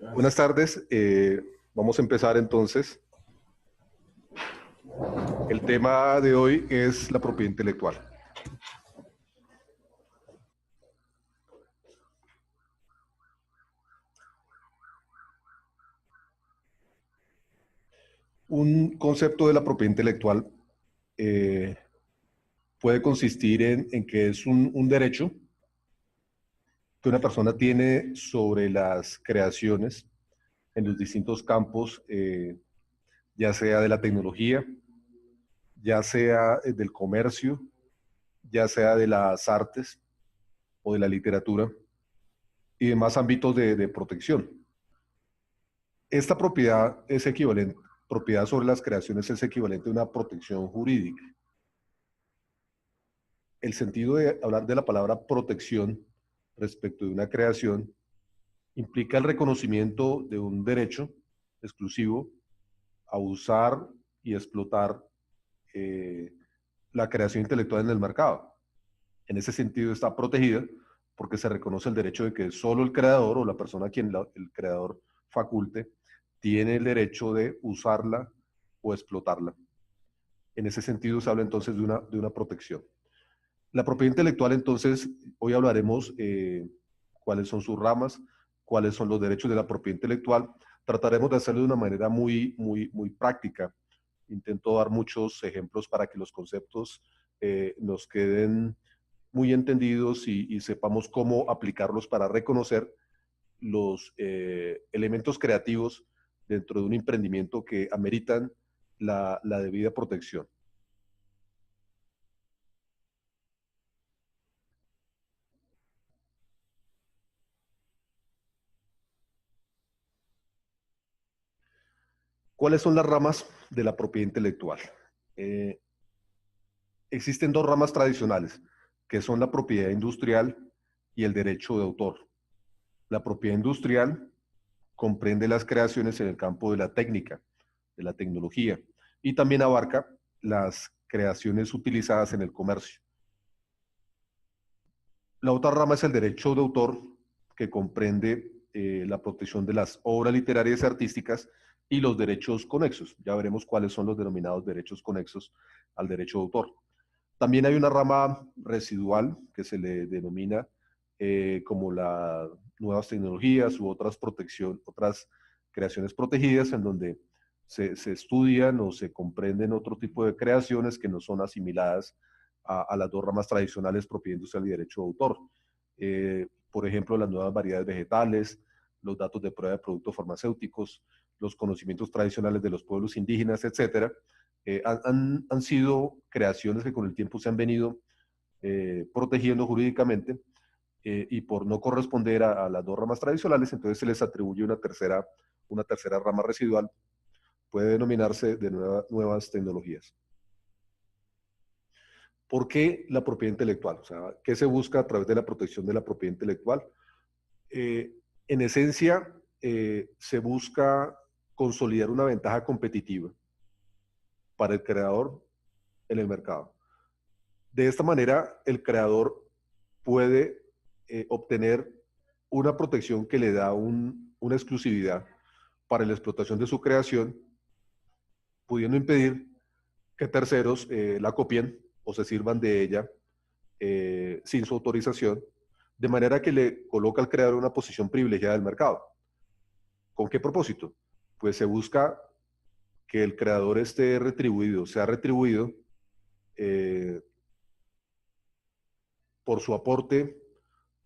Buenas tardes. Vamos a empezar entonces. El tema de hoy es la propiedad intelectual. Un concepto de la propiedad intelectual eh, puede consistir en que es un derecho que una persona tiene sobre las creaciones en los distintos campos, ya sea de la tecnología, ya sea del comercio, ya sea de las artes o de la literatura y demás ámbitos de protección. Esta propiedad es equivalente, propiedad sobre las creaciones es equivalente a una protección jurídica. El sentido de hablar de la palabra protección respecto de una creación implica el reconocimiento de un derecho exclusivo a usar y explotar eh, la creación intelectual en el mercado. En ese sentido está protegida porque se reconoce el derecho de que solo el creador o la persona a quien el creador faculte tiene el derecho de usarla o explotarla. En ese sentido se habla entonces de una protección. La propiedad intelectual, entonces, hoy hablaremos cuáles son sus ramas, cuáles son los derechos de la propiedad intelectual. Trataremos de hacerlo de una manera muy práctica. Intento dar muchos ejemplos para que los conceptos nos queden muy entendidos y sepamos cómo aplicarlos para reconocer los elementos creativos dentro de un emprendimiento que ameritan la debida protección. ¿Cuáles son las ramas de la propiedad intelectual? Eh, Existen dos ramas tradicionales, que son la propiedad industrial y el derecho de autor. La propiedad industrial comprende las creaciones en el campo de la técnica, de la tecnología, y también abarca las creaciones utilizadas en el comercio. La otra rama es el derecho de autor, que comprende la protección de las obras literarias y artísticas y los derechos conexos. Ya veremos cuáles son los denominados derechos conexos al derecho de autor. También hay una rama residual que se le denomina como las nuevas tecnologías u otras creaciones protegidas en donde se estudian o se comprenden otro tipo de creaciones que no son asimiladas a las dos ramas tradicionales, propiedad industrial y derecho de autor. Por ejemplo, las nuevas variedades vegetales, los datos de prueba de productos farmacéuticos, los conocimientos tradicionales de los pueblos indígenas, etcétera, han sido creaciones que con el tiempo se han venido protegiendo jurídicamente y por no corresponder a las dos ramas tradicionales, entonces se les atribuye una tercera rama residual, puede denominarse de nuevas tecnologías. ¿Por qué la propiedad intelectual? O sea, ¿qué se busca a través de la protección de la propiedad intelectual? Eh, en esencia, se busca consolidar una ventaja competitiva para el creador en el mercado. De esta manera, el creador puede obtener una protección que le da una exclusividad para la explotación de su creación, pudiendo impedir que terceros la copien o se sirvan de ella sin su autorización, de manera que le coloca al creador una posición privilegiada del mercado. ¿Con qué propósito? Pues se busca que el creador esté retribuido, sea retribuido eh, por su aporte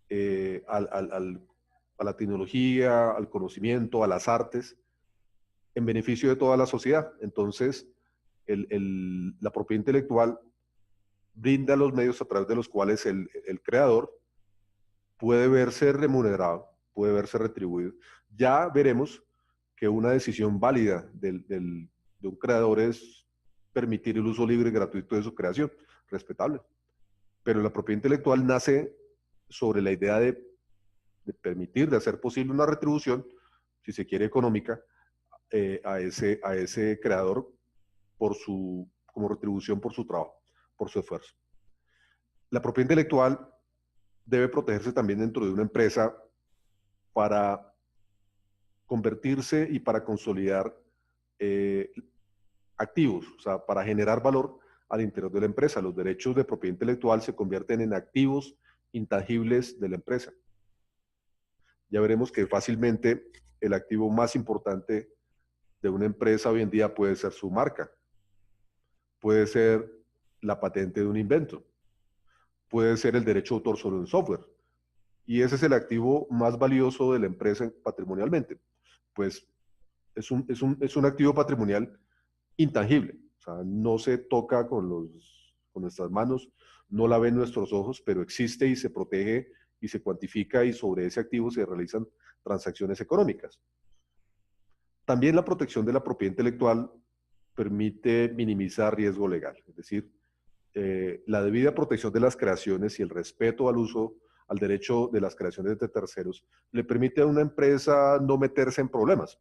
eh, al, al, al, a la tecnología, al conocimiento, a las artes, en beneficio de toda la sociedad. Entonces, la propiedad intelectual brinda los medios a través de los cuales el creador puede verse remunerado, puede verse retribuido. Ya veremos que una decisión válida de un creador es permitir el uso libre y gratuito de su creación, respetable. Pero la propiedad intelectual nace sobre la idea de permitir, de hacer posible una retribución, si se quiere económica, a ese creador como retribución por su trabajo, por su esfuerzo. La propiedad intelectual debe protegerse también dentro de una empresa para convertirse y para consolidar activos, o sea, para generar valor al interior de la empresa. Los derechos de propiedad intelectual se convierten en activos intangibles de la empresa. Ya veremos que fácilmente el activo más importante de una empresa hoy en día puede ser su marca, puede ser la patente de un invento, puede ser el derecho de autor sobre un software. Y ese es el activo más valioso de la empresa patrimonialmente. Pues es un activo patrimonial intangible. O sea, no se toca con nuestras manos, no la ven nuestros ojos, pero existe y se protege y se cuantifica y sobre ese activo se realizan transacciones económicas. También la protección de la propiedad intelectual permite minimizar riesgo legal, es decir, la debida protección de las creaciones y el respeto al uso, al derecho de las creaciones de terceros, le permite a una empresa no meterse en problemas,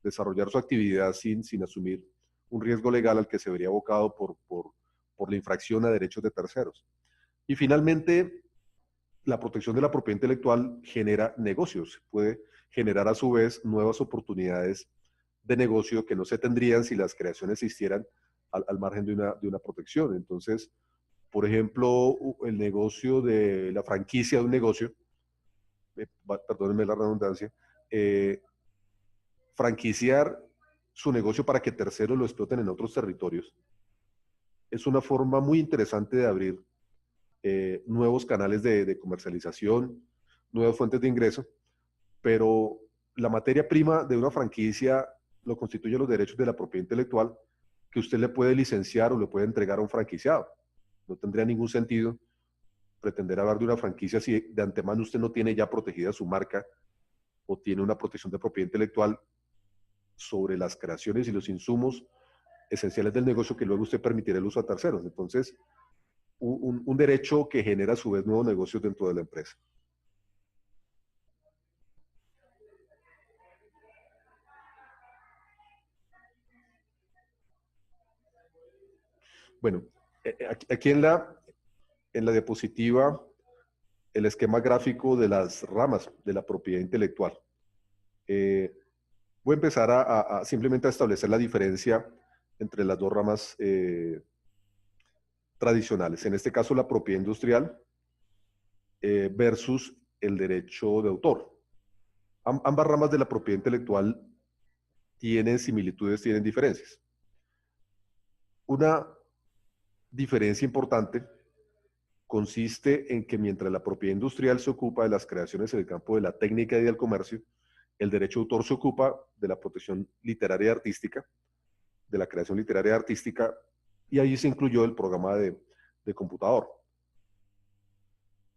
desarrollar su actividad sin asumir un riesgo legal al que se vería abocado por la infracción a derechos de terceros. Y finalmente, la protección de la propiedad intelectual genera negocios, puede generar a su vez nuevas oportunidades de negocio que no se tendrían si las creaciones se hicieran al margen de una protección. Entonces, por ejemplo, el negocio de la franquicia de un negocio, perdónenme la redundancia, eh, franquiciar su negocio para que terceros lo exploten en otros territorios es una forma muy interesante de abrir nuevos canales de comercialización, nuevas fuentes de ingreso, pero la materia prima de una franquicia lo constituyen los derechos de la propiedad intelectual que usted le puede licenciar o le puede entregar a un franquiciado. No tendría ningún sentido pretender hablar de una franquicia si de antemano usted no tiene ya protegida su marca o tiene una protección de propiedad intelectual sobre las creaciones y los insumos esenciales del negocio que luego usted permitirá el uso a terceros. Entonces, un derecho que genera a su vez nuevos negocios dentro de la empresa. Bueno, aquí en la diapositiva, el esquema gráfico de las ramas de la propiedad intelectual. Voy a empezar simplemente a establecer la diferencia entre las dos ramas tradicionales. En este caso, la propiedad industrial versus el derecho de autor. Ambas ramas de la propiedad intelectual tienen similitudes, tienen diferencias. Una diferencia importante consiste en que mientras la propiedad industrial se ocupa de las creaciones en el campo de la técnica y del comercio, el derecho de autor se ocupa de la protección literaria y artística, de la creación literaria y artística, y ahí se incluyó el programa de computador.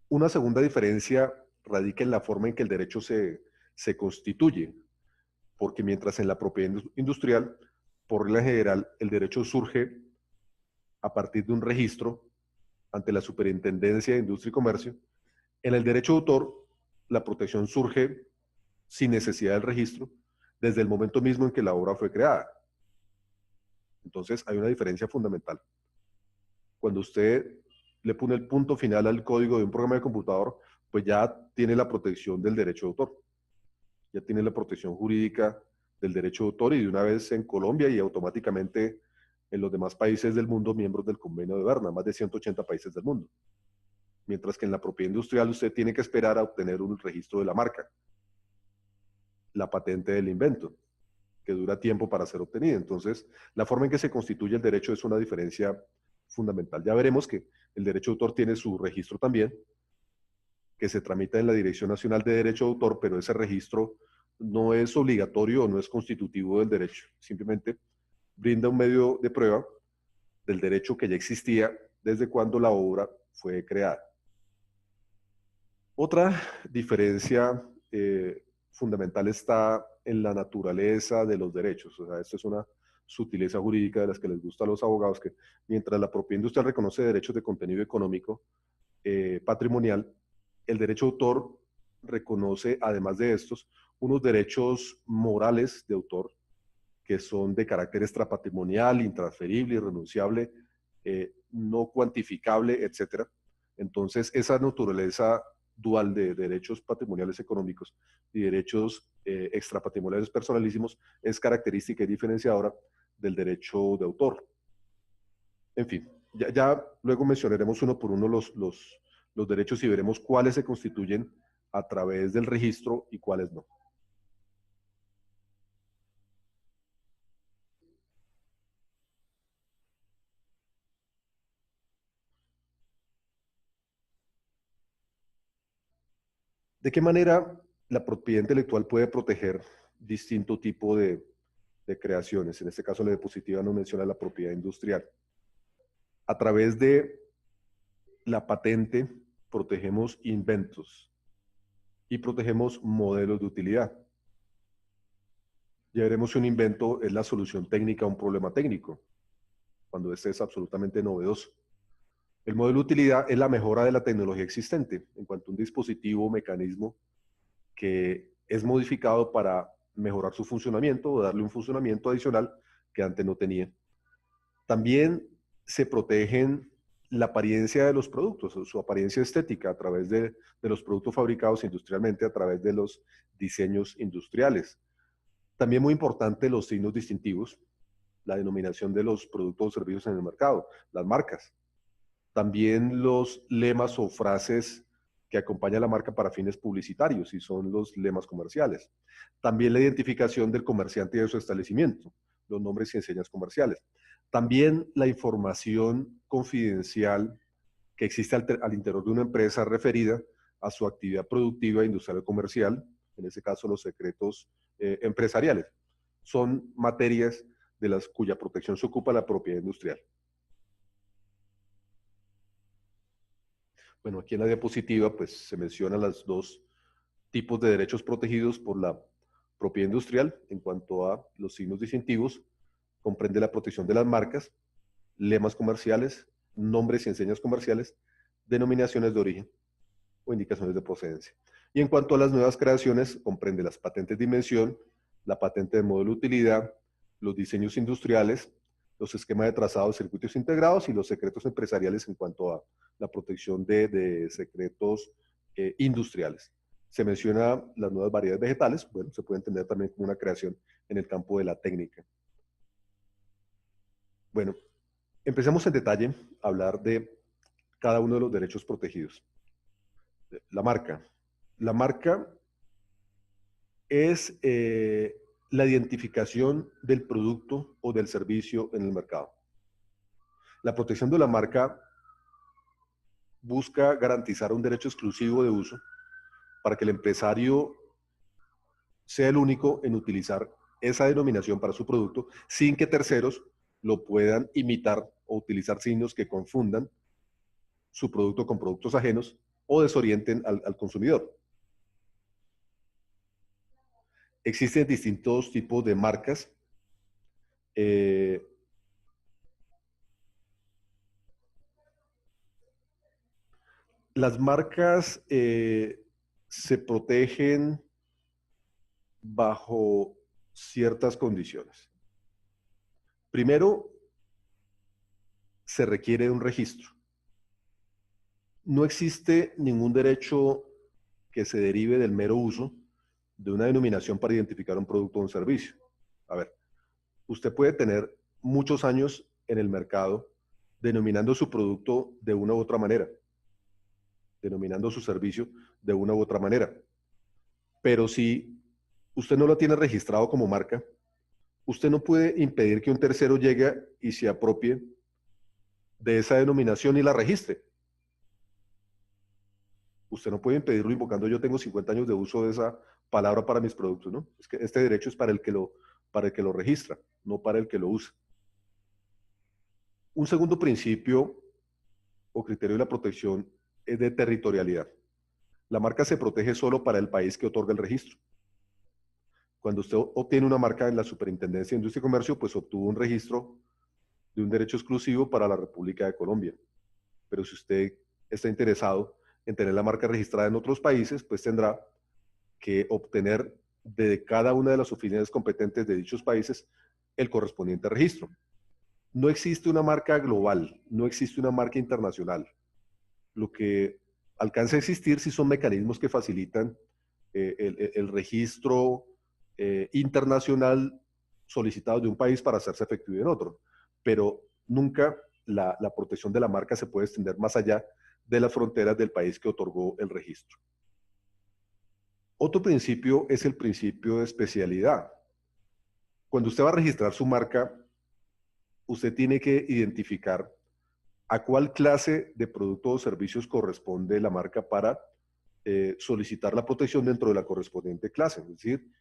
Una segunda diferencia radica en la forma en que el derecho se constituye, porque mientras en la propiedad industrial, por regla general, el derecho surge a partir de un registro ante la Superintendencia de Industria y Comercio, en el derecho de autor, la protección surge sin necesidad del registro desde el momento mismo en que la obra fue creada. Entonces, hay una diferencia fundamental. Cuando usted le pone el punto final al código de un programa de computador, pues ya tiene la protección del derecho de autor. Ya tiene la protección jurídica del derecho de autor y de una vez en Colombia y automáticamente en los demás países del mundo miembros del convenio de Berna, más de 180 países del mundo. Mientras que en la propiedad industrial usted tiene que esperar a obtener un registro de la marca, la patente del invento, que dura tiempo para ser obtenida. Entonces, la forma en que se constituye el derecho es una diferencia fundamental. Ya veremos que el derecho de autor tiene su registro también, que se tramita en la Dirección Nacional de Derecho de Autor, pero ese registro no es obligatorio o no es constitutivo del derecho. Simplemente brinda un medio de prueba del derecho que ya existía desde cuando la obra fue creada. Otra diferencia fundamental está en la naturaleza de los derechos. O sea, esto es una sutileza jurídica de las que les gusta a los abogados, que mientras la propiedad industrial reconoce derechos de contenido económico patrimonial, el derecho de autor reconoce, además de estos, unos derechos morales de autor que son de carácter extrapatrimonial, intransferible, irrenunciable, no cuantificable, etc. Entonces, esa naturaleza dual de derechos patrimoniales económicos y derechos extrapatrimoniales personalísimos es característica y diferenciadora del derecho de autor. En fin, ya luego mencionaremos uno por uno los derechos y veremos cuáles se constituyen a través del registro y cuáles no. ¿De qué manera la propiedad intelectual puede proteger distinto tipo de creaciones? En este caso, la diapositiva nos menciona la propiedad industrial. A través de la patente protegemos inventos y protegemos modelos de utilidad. Ya veremos si un invento es la solución técnica a un problema técnico, cuando este es absolutamente novedoso. El modelo de utilidad es la mejora de la tecnología existente en cuanto a un dispositivo o mecanismo que es modificado para mejorar su funcionamiento o darle un funcionamiento adicional que antes no tenía. También se protegen la apariencia de los productos, su apariencia estética a través de los productos fabricados industrialmente, a través de los diseños industriales. También muy importante los signos distintivos, la denominación de los productos o servicios en el mercado, las marcas. También los lemas o frases que acompañan la marca para fines publicitarios y son los lemas comerciales. También la identificación del comerciante y de su establecimiento, los nombres y enseñas comerciales. También la información confidencial que existe al interior de una empresa referida a su actividad productiva, industrial o comercial, en este caso los secretos empresariales. Son materias de las cuya protección se ocupa la propiedad industrial. Bueno, aquí en la diapositiva pues se mencionan los dos tipos de derechos protegidos por la propiedad industrial en cuanto a los signos distintivos. Comprende la protección de las marcas, lemas comerciales, nombres y enseñas comerciales, denominaciones de origen o indicaciones de procedencia. Y en cuanto a las nuevas creaciones, comprende las patentes de invención, la patente de modelo de utilidad, los diseños industriales, los esquemas de trazado de circuitos integrados y los secretos empresariales en cuanto a la protección de secretos industriales. Se menciona las nuevas variedades vegetales, bueno, se puede entender también como una creación en el campo de la técnica. Bueno, empecemos en detalle a hablar de cada uno de los derechos protegidos. La marca. La marca es la identificación del producto o del servicio en el mercado. La protección de la marca busca garantizar un derecho exclusivo de uso para que el empresario sea el único en utilizar esa denominación para su producto sin que terceros lo puedan imitar o utilizar signos que confundan su producto con productos ajenos o desorienten al consumidor. Existen distintos tipos de marcas. Las marcas se protegen bajo ciertas condiciones. Primero, se requiere un registro. No existe ningún derecho que se derive del mero uso de una denominación para identificar un producto o un servicio. A ver, usted puede tener muchos años en el mercado denominando su producto de una u otra manera, denominando su servicio de una u otra manera. Pero si usted no lo tiene registrado como marca, usted no puede impedir que un tercero llegue y se apropie de esa denominación y la registre. Usted no puede impedirlo invocando yo tengo 50 años de uso de esa palabra para mis productos, ¿no? Es que este derecho es para el que lo registra, no para el que lo usa. Un segundo principio o criterio de la protección es de territorialidad. La marca se protege solo para el país que otorga el registro. Cuando usted obtiene una marca en la Superintendencia de Industria y Comercio, pues obtuvo un registro de un derecho exclusivo para la República de Colombia. Pero si usted está interesado en tener la marca registrada en otros países, pues tendrá que obtener de cada una de las oficinas competentes de dichos países el correspondiente registro. No existe una marca global, no existe una marca internacional. Lo que alcanza a existir si son mecanismos que facilitan el registro internacional solicitado de un país para hacerse efectivo en otro. Pero nunca la protección de la marca se puede extender más allá de las fronteras del país que otorgó el registro. Otro principio es el principio de especialidad. Cuando usted va a registrar su marca, usted tiene que identificar a cuál clase de productos o servicios corresponde la marca para solicitar la protección dentro de la correspondiente clase. Es decir,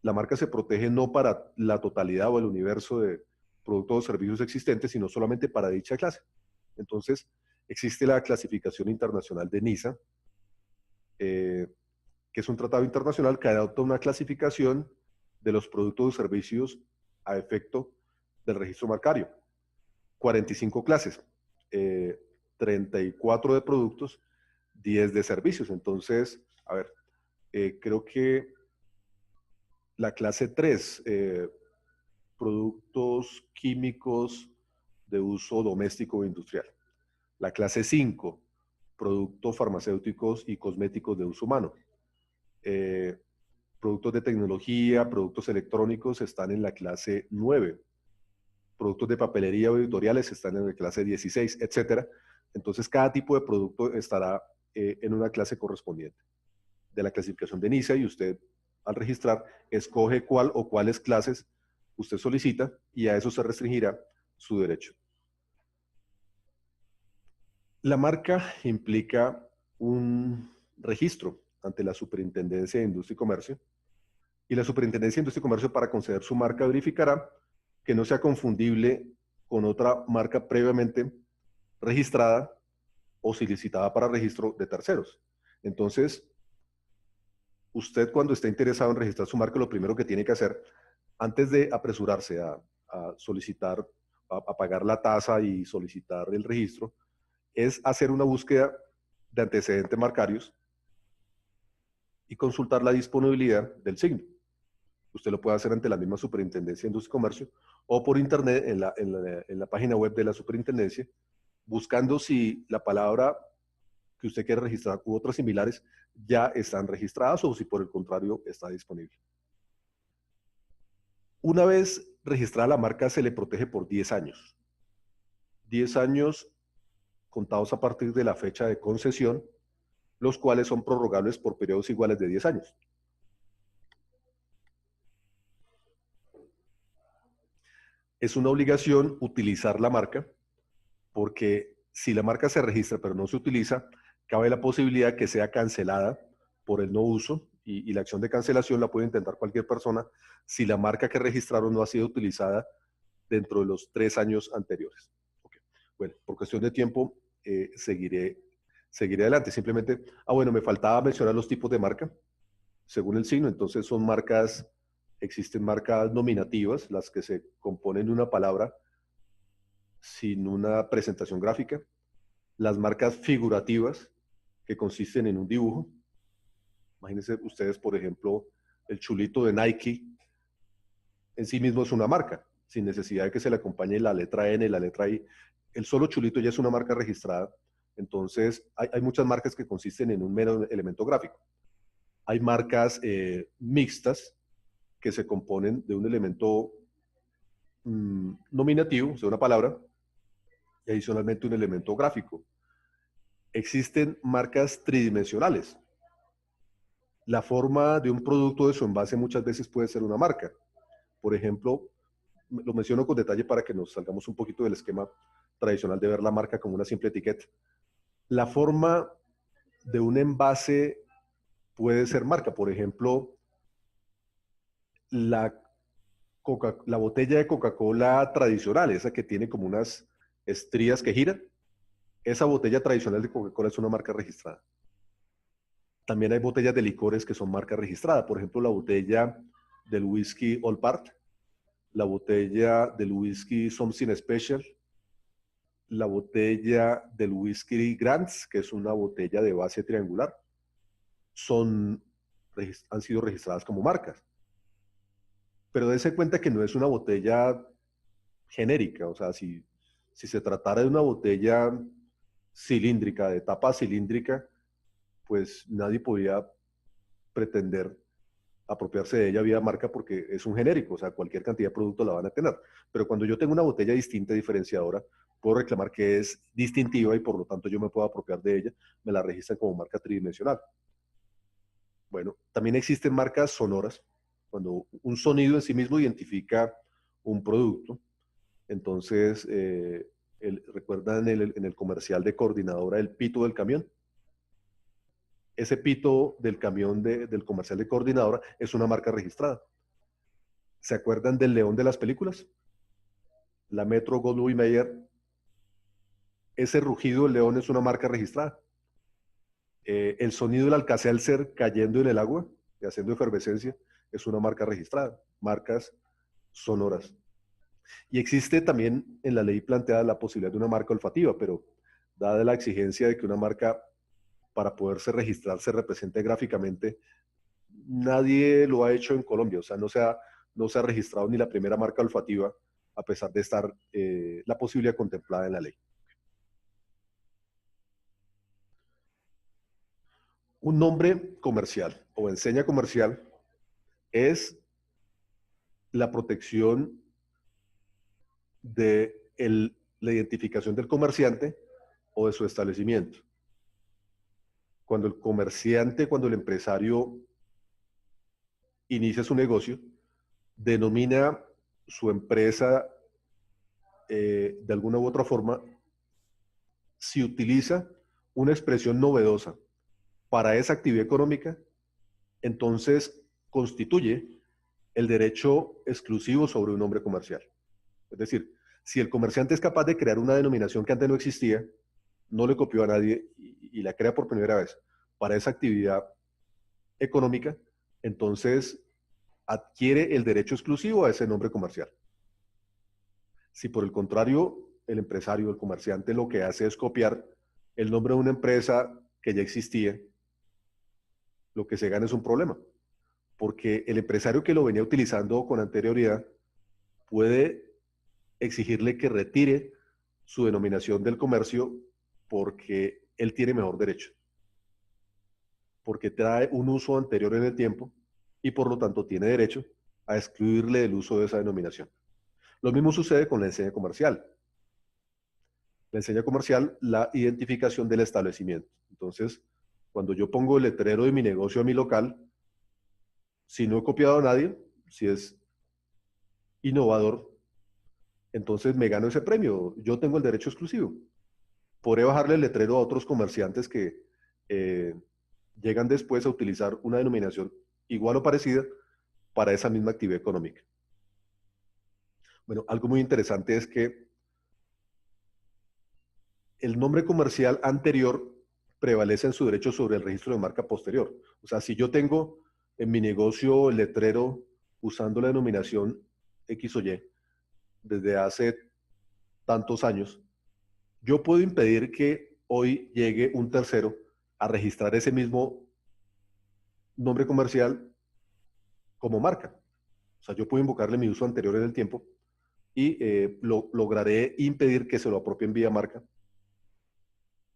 la marca se protege no para la totalidad o el universo de productos o servicios existentes, sino solamente para dicha clase. Entonces, existe la clasificación internacional de NISA, que es un tratado internacional que adopta una clasificación de los productos o servicios a efecto del registro marcario. 45 clases, 34 de productos, 10 de servicios. Entonces, a ver, creo que la clase 3, productos químicos de uso doméstico o industrial. La clase 5, productos farmacéuticos y cosméticos de uso humano. Productos de tecnología, productos electrónicos están en la clase 9. Productos de papelería o editoriales están en la clase 16, etcétera. Entonces, cada tipo de producto estará en una clase correspondiente de la clasificación de NISA, y usted, al registrar, escoge cuál o cuáles clases usted solicita, y a eso se restringirá su derecho. La marca implica un registro ante la Superintendencia de Industria y Comercio, y la Superintendencia de Industria y Comercio, para conceder su marca, verificará que no sea confundible con otra marca previamente registrada o solicitada para registro de terceros. Entonces, usted, cuando esté interesado en registrar su marca, lo primero que tiene que hacer, antes de apresurarse a solicitar, a pagar la tasa y solicitar el registro, es hacer una búsqueda de antecedentes marcarios y consultar la disponibilidad del signo. Usted lo puede hacer ante la misma Superintendencia de Industria y Comercio o por internet en la página web de la Superintendencia, buscando si la palabra que usted quiere registrar u otras similares ya están registradas, o si por el contrario está disponible. Una vez registrada la marca, se le protege por 10 años. 10 años contados a partir de la fecha de concesión, los cuales son prorrogables por periodos iguales de 10 años. Es una obligación utilizar la marca, porque si la marca se registra pero no se utiliza, cabe la posibilidad que sea cancelada por el no uso, y la acción de cancelación la puede intentar cualquier persona si la marca que registraron no ha sido utilizada dentro de los 3 años anteriores. Okay. Bueno, por cuestión de tiempo, seguiré adelante. Simplemente, bueno, me faltaba mencionar los tipos de marca. Según el signo, entonces son marcas, existen marcas nominativas, las que se componen de una palabra sin una presentación gráfica. Las marcas figurativas, que consisten en un dibujo. Imagínense ustedes, por ejemplo, el chulito de Nike en sí mismo es una marca, sin necesidad de que se le acompañe la letra N, la letra I. El solo chulito ya es una marca registrada. Entonces, hay muchas marcas que consisten en un mero elemento gráfico. Hay marcas mixtas, que se componen de un elemento nominativo, o sea, una palabra, y adicionalmente un elemento gráfico. Existen marcas tridimensionales. La forma de un producto de su envase muchas veces puede ser una marca. Por ejemplo, lo menciono con detalle para que nos salgamos un poquito del esquema tradicional de ver la marca como una simple etiqueta. La forma de un envase puede ser marca. Por ejemplo, la botella de Coca-Cola tradicional, esa que tiene como unas estrías que giran, esa botella tradicional de Coca-Cola es una marca registrada. También hay botellas de licores que son marca registrada. Por ejemplo, la botella del whisky Old Part, la botella del whisky Something Special, la botella del whisky Grants, que es una botella de base triangular, han sido registradas como marcas. Pero dése cuenta que no es una botella genérica. O sea, si se tratara de una botella cilíndrica, de tapa cilíndrica, pues nadie podía pretender apropiarse de ella vía marca porque es un genérico, o sea, cualquier cantidad de producto la van a tener. Pero cuando yo tengo una botella distinta, diferenciadora, puedo reclamar que es distintiva y por lo tanto yo me puedo apropiar de ella, me la registran como marca tridimensional. Bueno, también existen marcas sonoras, cuando un sonido en sí mismo identifica un producto. Entonces, ¿recuerdan en el comercial de Coordinadora el pito del camión? Ese pito del camión del comercial de Coordinadora es una marca registrada. ¿Se acuerdan del león de las películas? La Metro Goldwyn Mayer. Ese rugido del león es una marca registrada. El sonido del Alcacelser cayendo en el agua y haciendo efervescencia es una marca registrada. Marcas sonoras. Y existe también en la ley planteada la posibilidad de una marca olfativa, pero dada la exigencia de que una marca para poderse registrar se represente gráficamente, nadie lo ha hecho en Colombia, o sea, no se ha registrado ni la primera marca olfativa, a pesar de estar la posibilidad contemplada en la ley. Un nombre comercial o enseña comercial es la protección de la identificación del comerciante o de su establecimiento. Cuando el comerciante, cuando el empresario inicia su negocio, denomina su empresa de alguna u otra forma, si utiliza una expresión novedosa para esa actividad económica, entonces constituye el derecho exclusivo sobre un nombre comercial. Es decir, si el comerciante es capaz de crear una denominación que antes no existía, no le copió a nadie y la crea por primera vez para esa actividad económica, entonces adquiere el derecho exclusivo a ese nombre comercial. Si por el contrario, el empresario, el comerciante, lo que hace es copiar el nombre de una empresa que ya existía, lo que se gana es un problema, porque el empresario que lo venía utilizando con anterioridad puede exigirle que retire su denominación del comercio porque él tiene mejor derecho, porque trae un uso anterior en el tiempo y por lo tanto tiene derecho a excluirle del uso de esa denominación. Lo mismo sucede con la enseña comercial. La enseña comercial, la identificación del establecimiento. Entonces, cuando yo pongo el letrero de mi negocio a mi local, si no he copiado a nadie, si es innovador, entonces me gano ese premio. Yo tengo el derecho exclusivo. Podré bajarle el letrero a otros comerciantes que eh, llegan después a utilizar una denominación igual o parecida para esa misma actividad económica. Bueno, algo muy interesante es que el nombre comercial anterior prevalece en su derecho sobre el registro de marca posterior. O sea, si yo tengo en mi negocio el letrero usando la denominación X o Y desde hace tantos años, yo puedo impedir que hoy llegue un tercero a registrar ese mismo nombre comercial como marca. O sea, yo puedo invocarle mi uso anterior en el tiempo y lograré impedir que se lo apropien vía marca.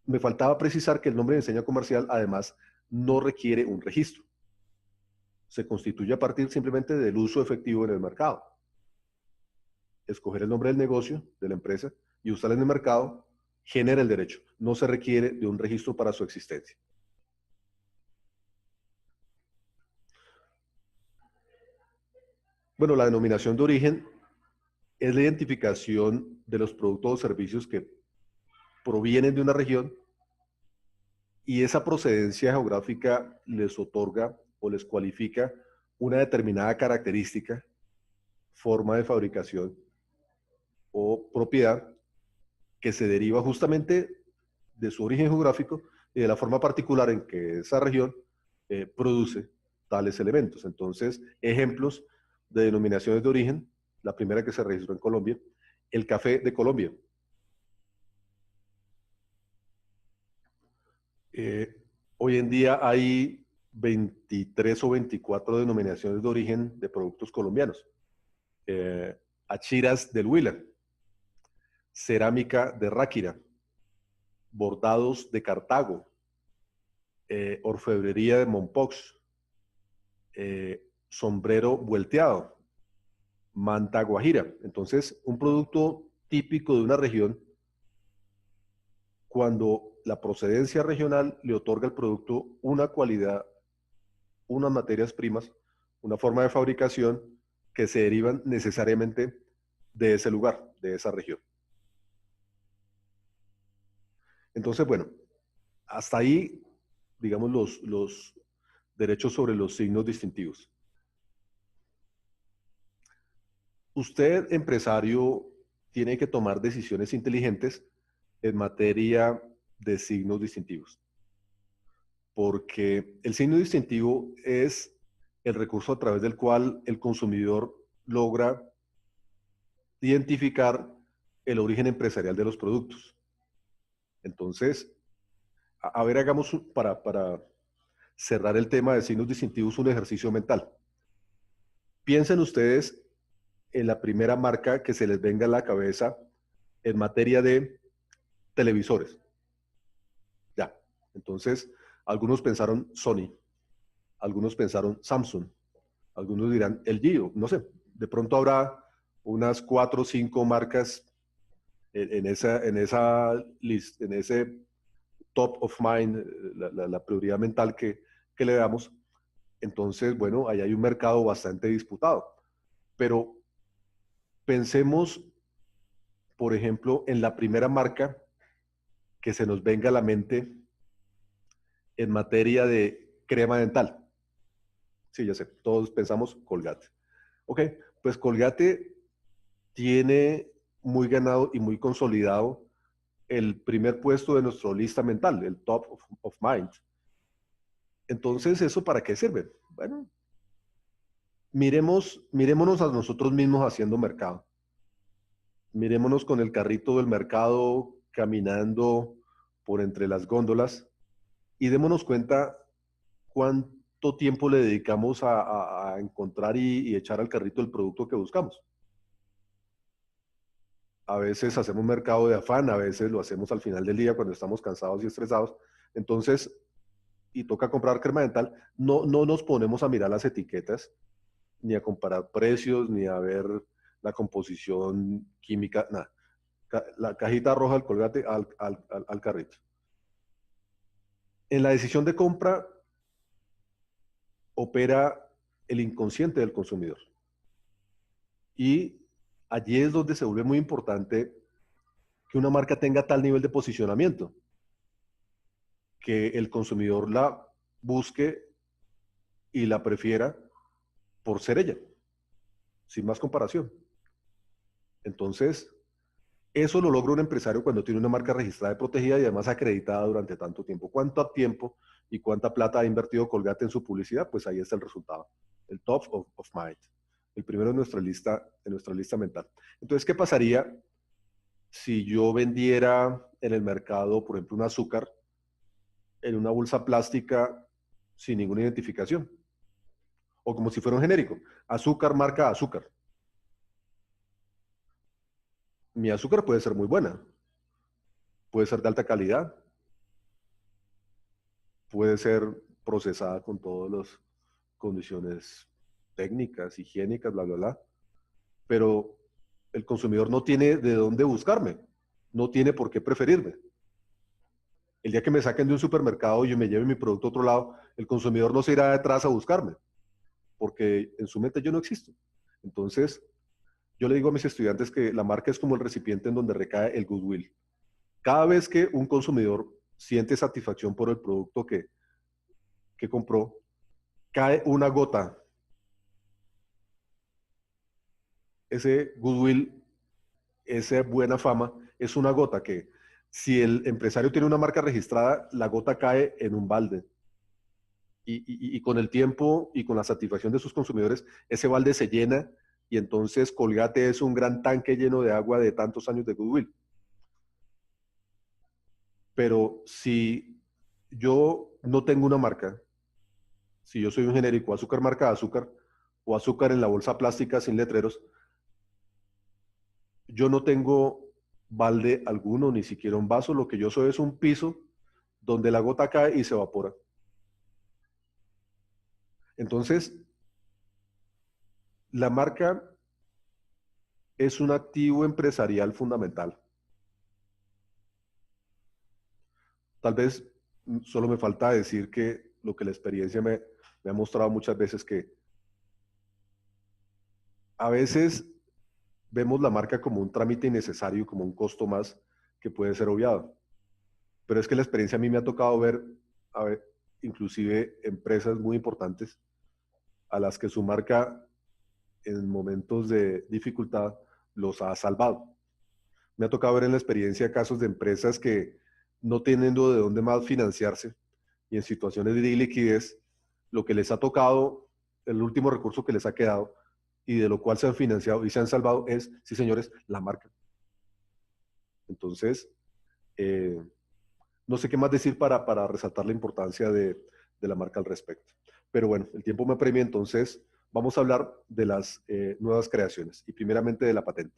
Me faltaba precisar que el nombre de enseña comercial, además, no requiere un registro. Se constituye a partir simplemente del uso efectivo en el mercado. Escoger el nombre del negocio, de la empresa, y usarlo en el mercado genera el derecho. No se requiere de un registro para su existencia. Bueno, la denominación de origen es la identificación de los productos o servicios que provienen de una región y esa procedencia geográfica les otorga o les cualifica una determinada característica, forma de fabricación o propiedad que se deriva justamente de su origen geográfico y de la forma particular en que esa región produce tales elementos. Entonces, ejemplos de denominaciones de origen, la primera que se registró en Colombia, el café de Colombia. Eh, Hoy en día hay 23 o 24 denominaciones de origen de productos colombianos. Achiras del Huila, cerámica de Ráquira, bordados de Cartago, orfebrería de Mompox, sombrero vuelteado, manta guajira. Entonces, un producto típico de una región, cuando la procedencia regional le otorga al producto una cualidad, unas materias primas, una forma de fabricación que se derivan necesariamente de ese lugar, de esa región. Entonces, bueno, hasta ahí, digamos, los derechos sobre los signos distintivos. Usted, empresario, tiene que tomar decisiones inteligentes en materia de signos distintivos, porque el signo distintivo es el recurso a través del cual el consumidor logra identificar el origen empresarial de los productos. Entonces, a ver, hagamos para cerrar el tema de signos distintivos un ejercicio mental. Piensen ustedes en la primera marca que se les venga a la cabeza en materia de televisores. Ya, entonces, algunos pensaron Sony, algunos pensaron Samsung, algunos dirán LG, o no sé, de pronto habrá unas 4 o 5 marcas en ese top of mind, la prioridad mental que le damos. Entonces, bueno, ahí hay un mercado bastante disputado. Pero pensemos, por ejemplo, en la primera marca que se nos venga a la mente en materia de crema dental. Sí, ya sé, todos pensamos Colgate. Ok, pues Colgate tiene muy ganado y muy consolidado el primer puesto de nuestra lista mental, el top of mind. Entonces, ¿eso para qué sirve? Bueno, mirémonos a nosotros mismos haciendo mercado. Mirémonos con el carrito del mercado caminando por entre las góndolas y démonos cuenta cuánto tiempo le dedicamos a encontrar y echar al carrito el producto que buscamos. A veces hacemos mercado de afán, a veces lo hacemos al final del día cuando estamos cansados y estresados. Entonces, y toca comprar crema dental, no nos ponemos a mirar las etiquetas, ni a comparar precios, ni a ver la composición química, nada. La cajita roja del Colgate al carrito. En la decisión de compra opera el inconsciente del consumidor. Y allí es donde se vuelve muy importante que una marca tenga tal nivel de posicionamiento, que el consumidor la busque y la prefiera por ser ella, sin más comparación. Entonces, eso lo logra un empresario cuando tiene una marca registrada y protegida y además acreditada durante tanto tiempo. ¿Cuánto tiempo y cuánta plata ha invertido Colgate en su publicidad? Pues ahí está el resultado, el top of mind, el primero en nuestra lista mental. Entonces, ¿qué pasaría si yo vendiera en el mercado, por ejemplo, un azúcar en una bolsa plástica sin ninguna identificación? O como si fuera un genérico, azúcar marca azúcar. Mi azúcar puede ser muy buena, puede ser de alta calidad, puede ser procesada con todas las condiciones técnicas, higiénicas, bla, bla, bla, pero el consumidor no tiene de dónde buscarme, no tiene por qué preferirme. El día que me saquen de un supermercado y yo me lleve mi producto a otro lado, el consumidor no se irá detrás a buscarme, porque en su mente yo no existo. Entonces, yo le digo a mis estudiantes que la marca es como el recipiente en donde recae el goodwill. Cada vez que un consumidor siente satisfacción por el producto que compró, cae una gota. Ese goodwill, esa buena fama, es una gota que si el empresario tiene una marca registrada, la gota cae en un balde. Y con el tiempo y con la satisfacción de sus consumidores, ese balde se llena y entonces Colgate es un gran tanque lleno de agua de tantos años de goodwill. Pero si yo no tengo una marca, si yo soy un genérico, azúcar marca azúcar, o azúcar en la bolsa plástica sin letreros, yo no tengo balde alguno, ni siquiera un vaso, lo que yo soy es un piso donde la gota cae y se evapora. Entonces, la marca es un activo empresarial fundamental. Tal vez solo me falta decir que lo que la experiencia me ha mostrado muchas veces, que a veces vemos la marca como un trámite innecesario, como un costo más que puede ser obviado. Pero es que la experiencia a mí me ha tocado ver, a ver, inclusive empresas muy importantes a las que su marca en momentos de dificultad los ha salvado. Me ha tocado ver en la experiencia casos de empresas que no teniendo de dónde más financiarse y en situaciones de iliquidez, lo que les ha tocado, el último recurso que les ha quedado y de lo cual se han financiado y se han salvado es, sí señores, la marca. Entonces, eh, no sé qué más decir para resaltar la importancia de la marca al respecto. Pero bueno, el tiempo me apremia, entonces vamos a hablar de las nuevas creaciones y primeramente de la patente.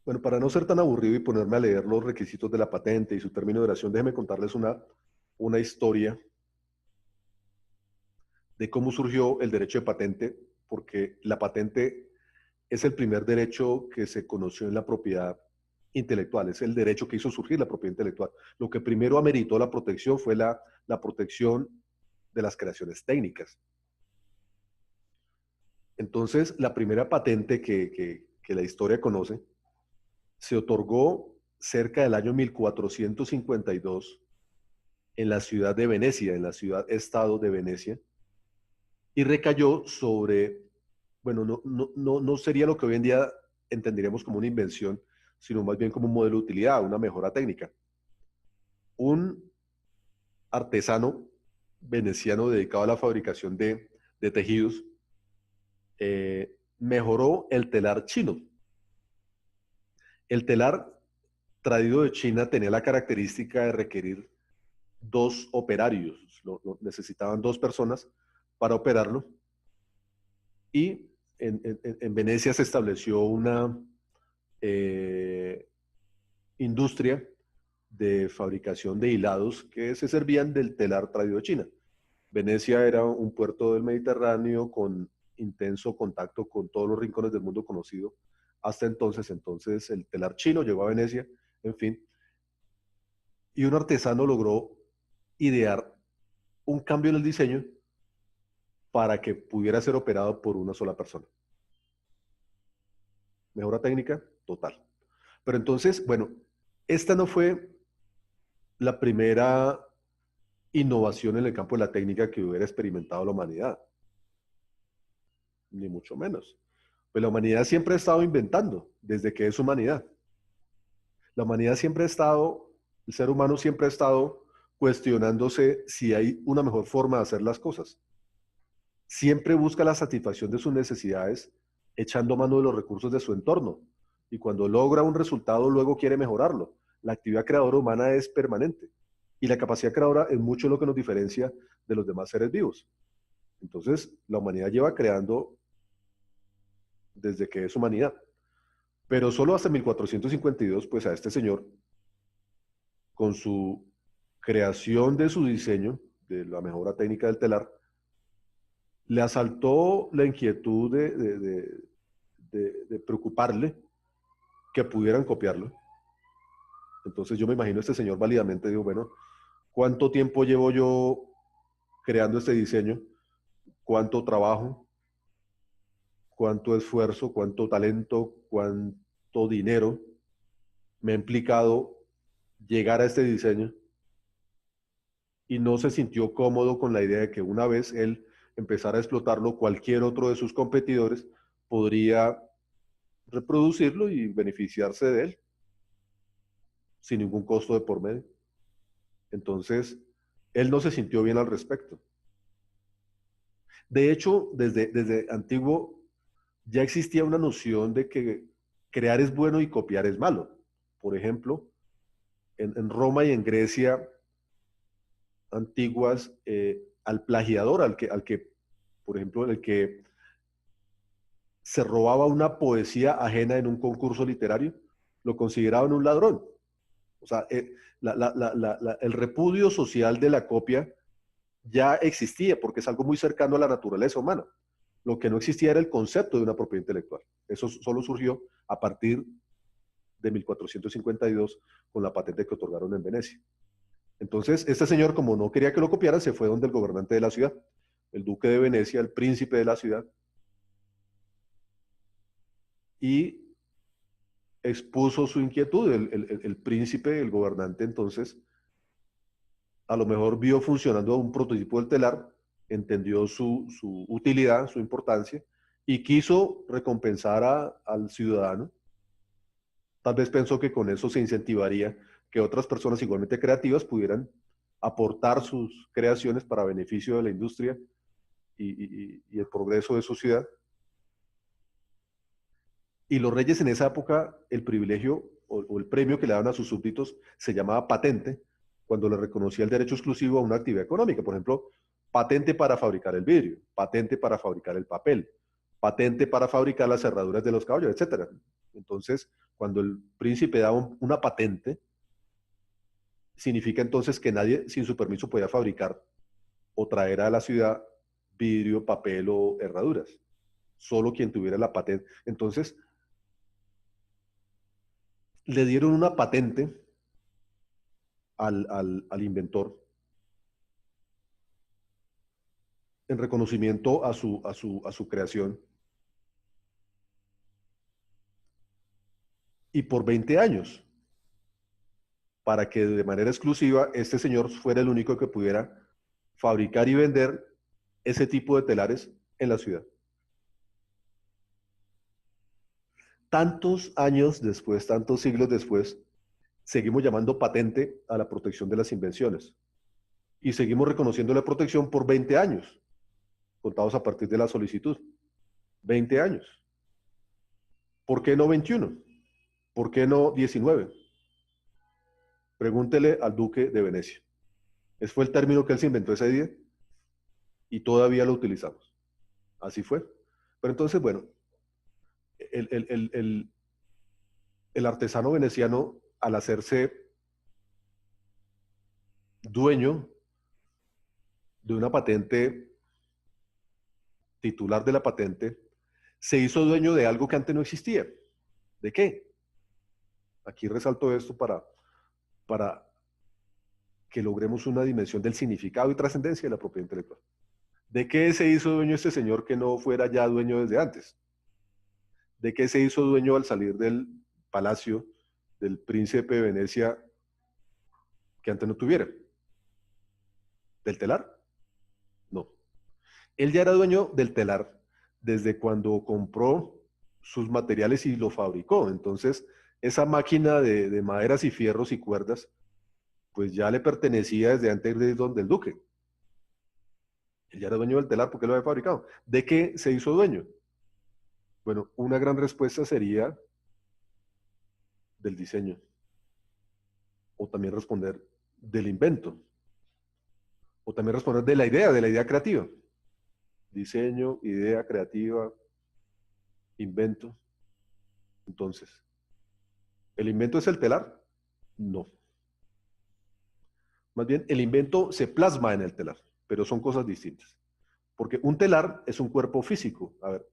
Bueno, para no ser tan aburrido y ponerme a leer los requisitos de la patente y su término de duración, déjenme contarles una historia de cómo surgió el derecho de patente, porque la patente es el primer derecho que se conoció en la propiedad intelectual, es el derecho que hizo surgir la propiedad intelectual. Lo que primero ameritó la protección fue la protección de las creaciones técnicas. Entonces, la primera patente que la historia conoce se otorgó cerca del año 1452 en la ciudad de Venecia, en la ciudad-estado de Venecia, y recayó sobre, bueno, no sería lo que hoy en día entenderíamos como una invención, sino más bien como un modelo de utilidad, una mejora técnica. Un artesano veneciano dedicado a la fabricación de tejidos mejoró el telar chino. El telar traído de China tenía la característica de requerir dos operarios, necesitaban dos personas para operarlo y en Venecia se estableció una eh, industria de fabricación de hilados que se servían del telar traído de China. Venecia era un puerto del Mediterráneo con intenso contacto con todos los rincones del mundo conocido hasta entonces. Entonces el telar chino llegó a Venecia, en fin, y un artesano logró idear un cambio en el diseño para que pudiera ser operado por una sola persona. Mejora técnica, total. Pero entonces, bueno, esta no fue la primera innovación en el campo de la técnica que hubiera experimentado la humanidad, ni mucho menos. Pues la humanidad siempre ha estado inventando, desde que es humanidad. La humanidad siempre ha estado, el ser humano siempre ha estado cuestionándose si hay una mejor forma de hacer las cosas. Siempre busca la satisfacción de sus necesidades echando mano de los recursos de su entorno. Y cuando logra un resultado, luego quiere mejorarlo. La actividad creadora humana es permanente. Y la capacidad creadora es mucho lo que nos diferencia de los demás seres vivos. Entonces, la humanidad lleva creando desde que es humanidad. Pero solo hasta 1452, pues a este señor, con su creación de su diseño, de la mejora técnica del telar, le asaltó la inquietud de preocuparle que pudieran copiarlo. Entonces yo me imagino este señor válidamente dijo, bueno, ¿cuánto tiempo llevo yo creando este diseño? ¿Cuánto trabajo? ¿Cuánto esfuerzo? ¿Cuánto talento? ¿Cuánto dinero me ha implicado llegar a este diseño? Y no se sintió cómodo con la idea de que una vez él empezara a explotarlo, cualquier otro de sus competidores podría reproducirlo y beneficiarse de él sin ningún costo de por medio. Entonces, él no se sintió bien al respecto. De hecho, desde antiguo ya existía una noción de que crear es bueno y copiar es malo. Por ejemplo, en Roma y en Grecia antiguas, al plagiador, por ejemplo, el que se robaba una poesía ajena en un concurso literario, lo consideraban un ladrón. O sea, el repudio social de la copia ya existía porque es algo muy cercano a la naturaleza humana. Lo que no existía era el concepto de una propiedad intelectual. Eso solo surgió a partir de 1452 con la patente que otorgaron en Venecia. Entonces, este señor, como no quería que lo copiaran, se fue donde el gobernante de la ciudad, el duque de Venecia, el príncipe de la ciudad, y expuso su inquietud. El príncipe, el gobernante, entonces, a lo mejor vio funcionando un prototipo del telar, entendió su utilidad, su importancia, y quiso recompensar al ciudadano. Tal vez pensó que con eso se incentivaría que otras personas igualmente creativas pudieran aportar sus creaciones para beneficio de la industria y el progreso de su ciudad. Y los reyes en esa época, el privilegio o el premio que le daban a sus súbditos se llamaba patente, cuando le reconocía el derecho exclusivo a una actividad económica. Por ejemplo, patente para fabricar el vidrio, patente para fabricar el papel, patente para fabricar las cerraduras de los caballos, etc. Entonces, cuando el príncipe daba una patente, significa entonces que nadie sin su permiso podía fabricar o traer a la ciudad vidrio, papel o herraduras. Solo quien tuviera la patente. Entonces, le dieron una patente al inventor en reconocimiento a su creación, y por 20 años, para que de manera exclusiva este señor fuera el único que pudiera fabricar y vender ese tipo de telares en la ciudad. Tantos años después, tantos siglos después, seguimos llamando patente a la protección de las invenciones y seguimos reconociendo la protección por 20 años, contados a partir de la solicitud. 20 años. ¿Por qué no 21? ¿Por qué no 19? Pregúntele al duque de Venecia. Ese fue el término que él se inventó ese día y todavía lo utilizamos. Así fue. Pero entonces, bueno, el, el, el, el, el artesano veneciano, al hacerse dueño de una patente, titular de la patente, se hizo dueño de algo que antes no existía. ¿De qué? Aquí resalto esto para que logremos una dimensión del significado y trascendencia de la propiedad intelectual. ¿De qué se hizo dueño este señor que no fuera ya dueño desde antes? ¿De qué se hizo dueño al salir del palacio del príncipe de Venecia que antes no tuviera? ¿Del telar? No. Él ya era dueño del telar desde cuando compró sus materiales y lo fabricó. Entonces, esa máquina de maderas y fierros y cuerdas, pues ya le pertenecía desde antes de donde el duque. Él ya era dueño del telar porque lo había fabricado. ¿De qué se hizo dueño? Bueno, una gran respuesta sería del diseño, o también responder del invento, o también responder de la idea creativa. Diseño, idea creativa, invento. Entonces, ¿el invento es el telar? No. Más bien, el invento se plasma en el telar, pero son cosas distintas. Porque un telar es un cuerpo físico. A ver,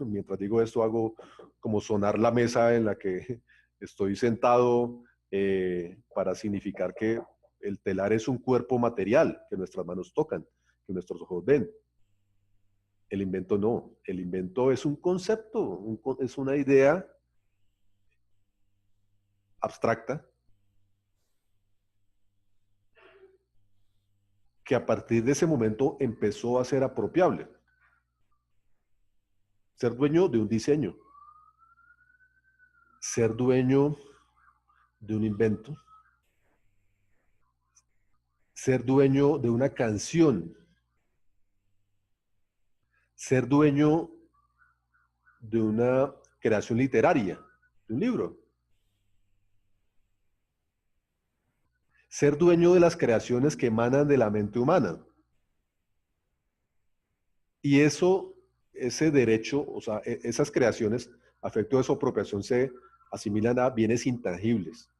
mientras digo esto, hago como sonar la mesa en la que estoy sentado, para significar que el telar es un cuerpo material que nuestras manos tocan, que nuestros ojos ven. El invento no. El invento es un concepto, es una idea abstracta que a partir de ese momento empezó a ser apropiable. Ser dueño de un diseño, ser dueño de un invento, ser dueño de una canción, ser dueño de una creación literaria, de un libro, ser dueño de las creaciones que emanan de la mente humana. Y eso, ese derecho, o sea, esas creaciones, a efecto de su apropiación, se asimilan a bienes intangibles.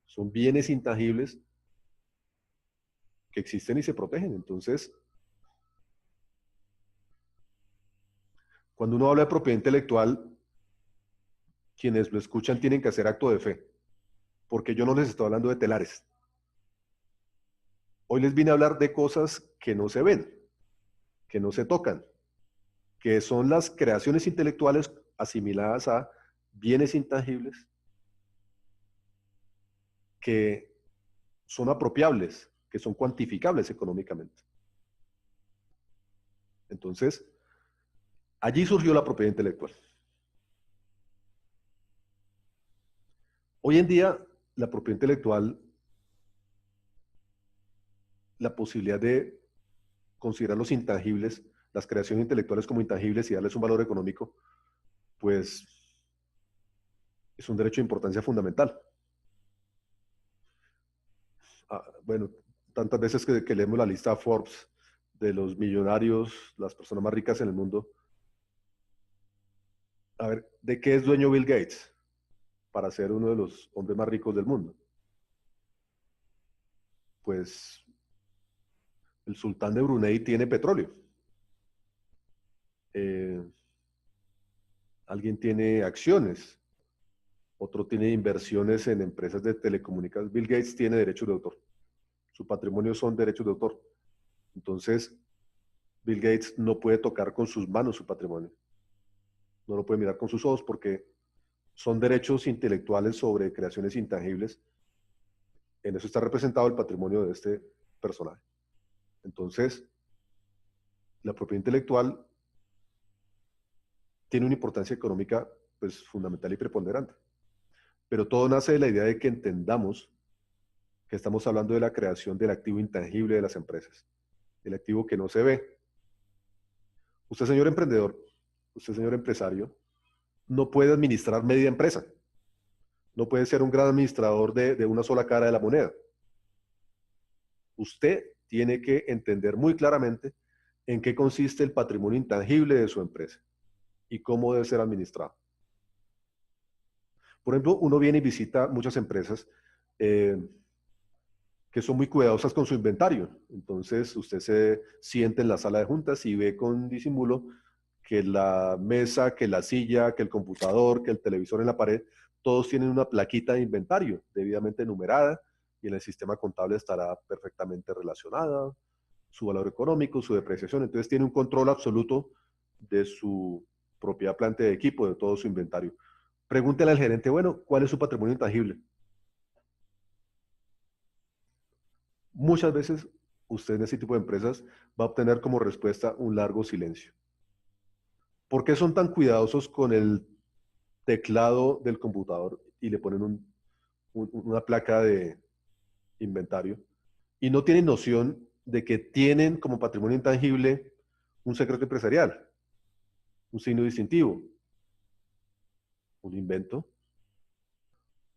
son bienes intangibles que existen y se protegen. Entonces, cuando uno habla de propiedad intelectual, quienes lo escuchan tienen que hacer acto de fe, porque yo no les estoy hablando de telares. Hoy les vine a hablar de cosas que no se ven, que no se tocan, que son las creaciones intelectuales asimiladas a bienes intangibles que son apropiables, que son cuantificables económicamente. Entonces, allí surgió la propiedad intelectual. Hoy en día, la propiedad intelectual, la posibilidad de considerar los intangibles, las creaciones intelectuales como intangibles y darles un valor económico, pues es un derecho de importancia fundamental. Bueno, tantas veces que leemos la lista Forbes de los millonarios, las personas más ricas en el mundo. A ver, ¿de qué es dueño Bill Gates para ser uno de los hombres más ricos del mundo? Pues el sultán de Brunei tiene petróleo. Eh, Alguien tiene acciones, otro tiene inversiones en empresas de telecomunicaciones. Bill Gates tiene derechos de autor. Su patrimonio son derechos de autor. Entonces, Bill Gates no puede tocar con sus manos su patrimonio. No lo puede mirar con sus ojos porque son derechos intelectuales sobre creaciones intangibles. En eso está representado el patrimonio de este personaje. Entonces, la propiedad intelectual tiene una importancia económica pues, fundamental y preponderante. Pero todo nace de la idea de que entendamos que estamos hablando de la creación del activo intangible de las empresas, el activo que no se ve. Usted, señor emprendedor, usted, señor empresario, no puede administrar media empresa. No puede ser un gran administrador de una sola cara de la moneda. Usted tiene que entender muy claramente en qué consiste el patrimonio intangible de su empresa y cómo debe ser administrado. Por ejemplo, uno viene y visita muchas empresas eh, que son muy cuidadosas con su inventario. Entonces, usted se siente en la sala de juntas y ve con disimulo que la mesa, que la silla, que el computador, que el televisor en la pared, todos tienen una plaquita de inventario debidamente numerada y en el sistema contable estará perfectamente relacionada, su valor económico, su depreciación. Entonces, tiene un control absoluto de su propiedad, planta de equipo, de todo su inventario. Pregúntele al gerente, bueno, ¿cuál es su patrimonio intangible? Muchas veces usted en ese tipo de empresas va a obtener como respuesta un largo silencio. ¿Por qué son tan cuidadosos con el teclado del computador y le ponen una placa de inventario? Y no tienen noción de que tienen como patrimonio intangible un secreto empresarial, un signo distintivo, un invento,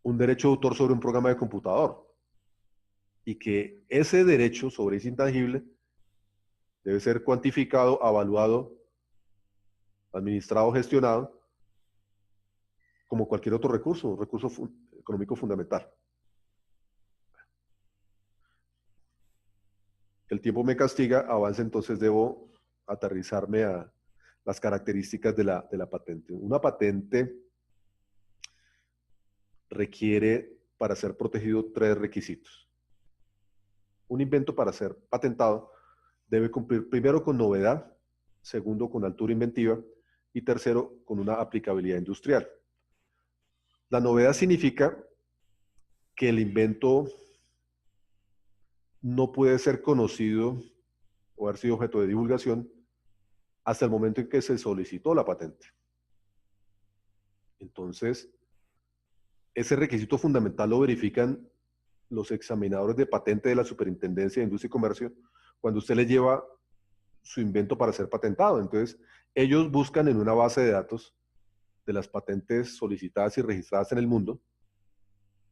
un derecho de autor sobre un programa de computador. Y que ese derecho sobre ese intangible debe ser cuantificado, evaluado, administrado, gestionado como cualquier otro recurso, un recurso económico fundamental. El tiempo me castiga, avance, entonces debo aterrizarme a las características de la patente. Una patente requiere, para ser protegido, tres requisitos. Un invento para ser patentado debe cumplir primero con novedad, segundo con altura inventiva y tercero con una aplicabilidad industrial. La novedad significa que el invento no puede ser conocido o haber sido objeto de divulgación hasta el momento en que se solicitó la patente. Entonces, ese requisito fundamental lo verifican los examinadores de patente de la Superintendencia de Industria y Comercio cuando usted le lleva su invento para ser patentado. Entonces, ellos buscan en una base de datos de las patentes solicitadas y registradas en el mundo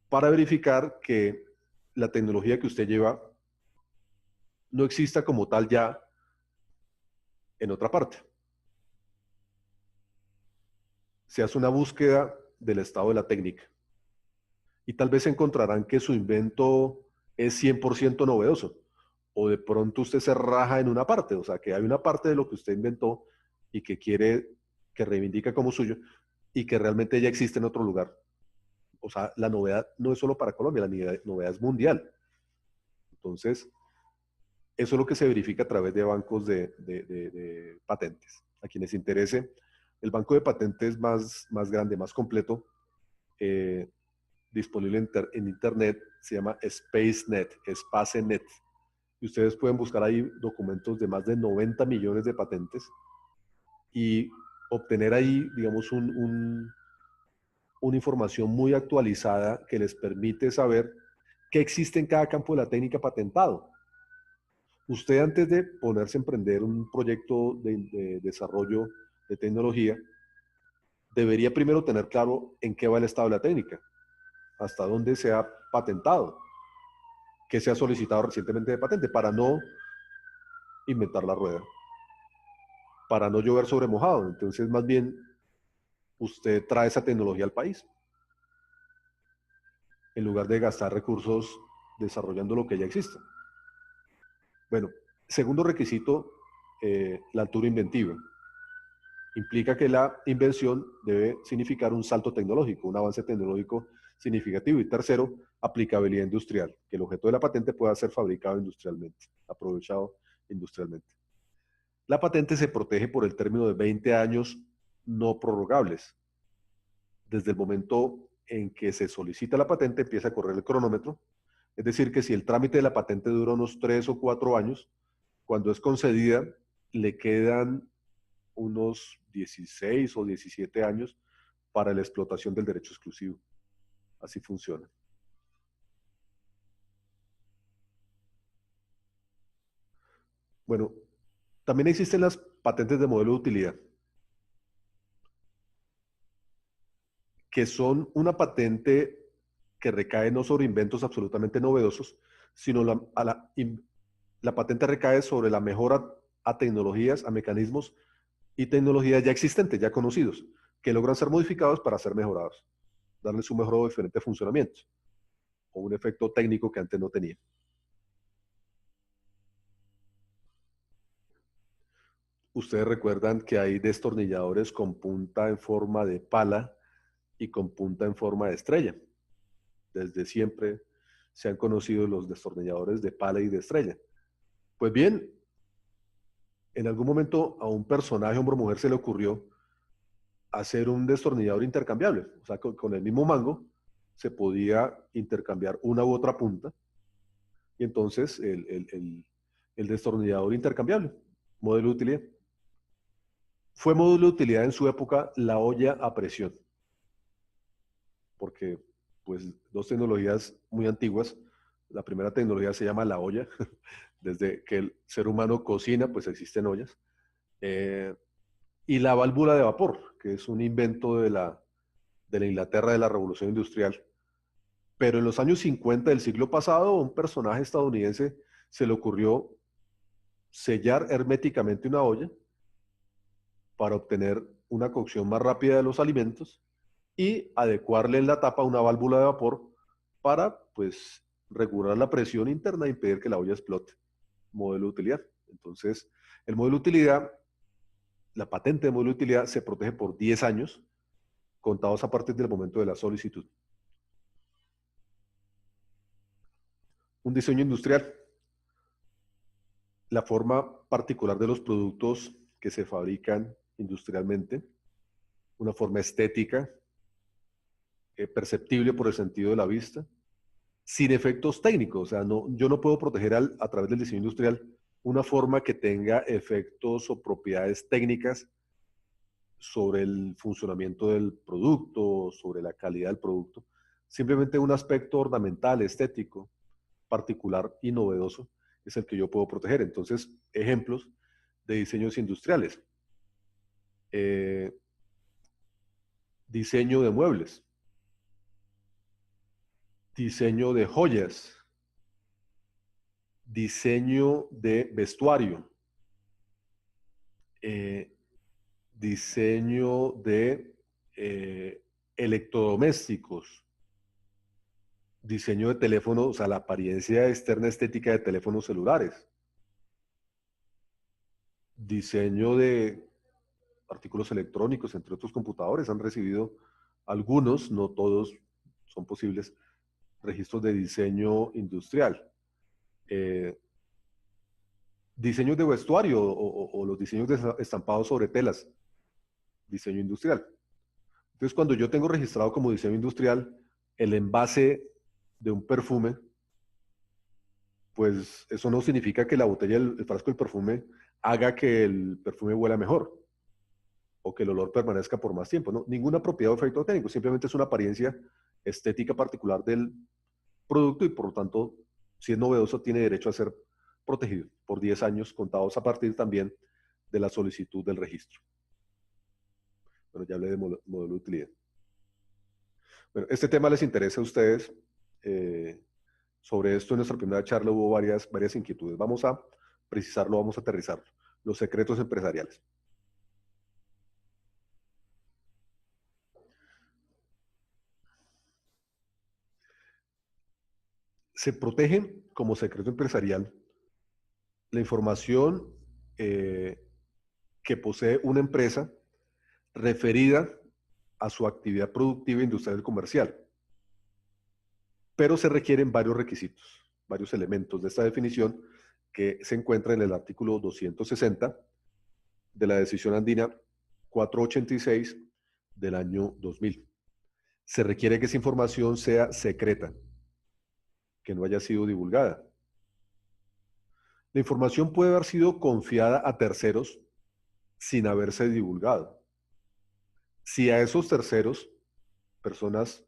para verificar que la tecnología que usted lleva no exista como tal ya en otra parte. Se hace una búsqueda del estado de la técnica y tal vez encontrarán que su invento es 100% novedoso, o de pronto usted se raja en una parte, o sea, que hay una parte de lo que usted inventó y que quiere, que reivindica como suyo, y que realmente ya existe en otro lugar. O sea, la novedad no es solo para Colombia, la novedad es mundial. Entonces, eso es lo que se verifica a través de bancos de patentes. A quienes interese, el banco de patentes más grande, más completo, eh, disponible en Internet, se llama SpaceNet, SpaceNet. Y ustedes pueden buscar ahí documentos de más de 90 millones de patentes y obtener ahí, digamos, una información muy actualizada que les permite saber qué existe en cada campo de la técnica patentado. Usted antes de ponerse a emprender un proyecto de desarrollo de tecnología, debería primero tener claro en qué va el estado de la técnica, hasta dónde se ha patentado, qué se ha solicitado recientemente de patente, para no inventar la rueda, para no llover sobre mojado. Entonces, más bien, usted trae esa tecnología al país, en lugar de gastar recursos desarrollando lo que ya existe. Bueno, segundo requisito, la altura inventiva. Implica que la invención debe significar un salto tecnológico, un avance tecnológico significativo. Y tercero, aplicabilidad industrial, que el objeto de la patente pueda ser fabricado industrialmente, aprovechado industrialmente. La patente se protege por el término de 20 años no prorrogables. Desde el momento en que se solicita la patente empieza a correr el cronómetro. Es decir, que si el trámite de la patente dura unos 3 o 4 años, cuando es concedida, le quedan unos 16 o 17 años para la explotación del derecho exclusivo. Así funciona. Bueno, también existen las patentes de modelo de utilidad, que son una patente que recae no sobre inventos absolutamente novedosos, sino la patente recae sobre la mejora a tecnologías, a mecanismos y tecnologías ya existentes, ya conocidos, que logran ser modificados para ser mejorados, darles un mejor o diferente funcionamiento o un efecto técnico que antes no tenía. Ustedes recuerdan que hay destornilladores con punta en forma de pala y con punta en forma de estrella. Desde siempre se han conocido los destornilladores de pala y de estrella. Pues bien, en algún momento a un personaje, hombre o mujer, se le ocurrió hacer un destornillador intercambiable. O sea, con el mismo mango se podía intercambiar una u otra punta y entonces el destornillador intercambiable, modelo de utilidad. Fue modelo de utilidad en su época la olla a presión, porque pues dos tecnologías muy antiguas. La primera tecnología se llama la olla. Desde que el ser humano cocina, pues existen ollas. Eh, y la válvula de vapor, que es un invento de la Inglaterra de la Revolución Industrial. Pero en los años 50 del siglo pasado, a un personaje estadounidense se le ocurrió sellar herméticamente una olla para obtener una cocción más rápida de los alimentos y adecuarle en la tapa una válvula de vapor para, pues, regular la presión interna e impedir que la olla explote. Modelo de utilidad. Entonces, el modelo de utilidad, la patente de modelo de utilidad se protege por 10 años, contados a partir del momento de la solicitud. Un diseño industrial, la forma particular de los productos que se fabrican industrialmente, una forma estética, perceptible por el sentido de la vista, sin efectos técnicos. O sea, no, yo no puedo proteger a través del diseño industrial una forma que tenga efectos o propiedades técnicas sobre el funcionamiento del producto, sobre la calidad del producto. Simplemente un aspecto ornamental, estético, particular y novedoso es el que yo puedo proteger. Entonces, ejemplos de diseños industriales. Eh, Diseño de muebles, diseño de joyas, diseño de vestuario, eh, diseño de electrodomésticos, diseño de teléfonos, o sea, la apariencia externa estética de teléfonos celulares, diseño de artículos electrónicos, entre otros computadores, han recibido algunos, no todos son posibles, registros de diseño industrial. Diseños de vestuario o los diseños de estampados sobre telas, diseño industrial. Entonces, cuando yo tengo registrado como diseño industrial el envase de un perfume, pues eso no significa que la botella, el frasco del perfume, haga que el perfume huela mejor o que el olor permanezca por más tiempo. ¿No? Ninguna propiedad o efecto técnico, simplemente es una apariencia estética particular del producto y por lo tanto, si es novedoso, tiene derecho a ser protegido por 10 años contados a partir también de la solicitud del registro. Bueno, ya hablé de modelo de utilidad. Bueno, este tema les interesa a ustedes. Sobre esto en nuestra primera charla hubo varias inquietudes. Vamos a precisarlo, vamos a aterrizarlo. Los secretos empresariales. Se protege como secreto empresarial la información que posee una empresa referida a su actividad productiva, industrial y comercial. Pero se requieren varios requisitos, varios elementos de esta definición que se encuentra en el artículo 260 de la decisión andina 486 del año 2000. Se requiere que esa información sea secreta, que no haya sido divulgada. La información puede haber sido confiada a terceros sin haberse divulgado. Si a esos terceros, personas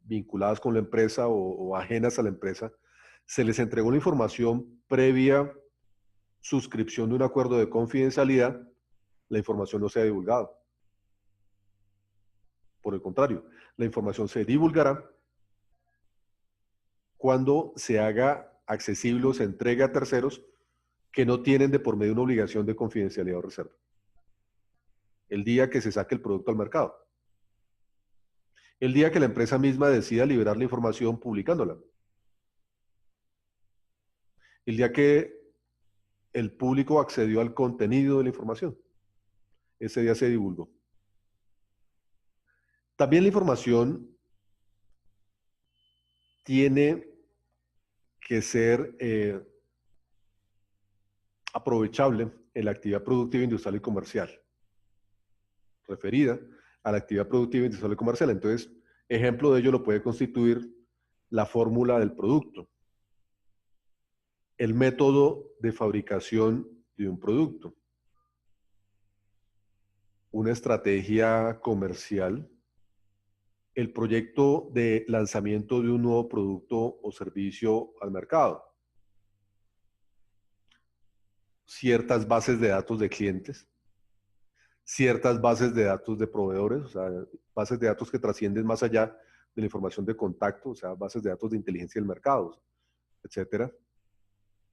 vinculadas con la empresa o ajenas a la empresa, se les entregó la información previa suscripción de un acuerdo de confidencialidad, la información no se ha divulgado. Por el contrario, la información se divulgará cuando se haga accesible o se entregue a terceros que no tienen de por medio una obligación de confidencialidad o reserva. El día que se saque el producto al mercado. El día que la empresa misma decida liberar la información publicándola. El día que el público accedió al contenido de la información. Ese día se divulgó. También la información tiene que ser aprovechable en la actividad productiva, industrial y comercial, referida a la actividad productiva, industrial y comercial. Entonces, ejemplo de ello lo puede constituir la fórmula del producto, el método de fabricación de un producto, una estrategia comercial, el proyecto de lanzamiento de un nuevo producto o servicio al mercado, ciertas bases de datos de clientes, ciertas bases de datos de proveedores, o sea, bases de datos que trascienden más allá de la información de contacto, o sea, bases de datos de inteligencia del mercado, etcétera.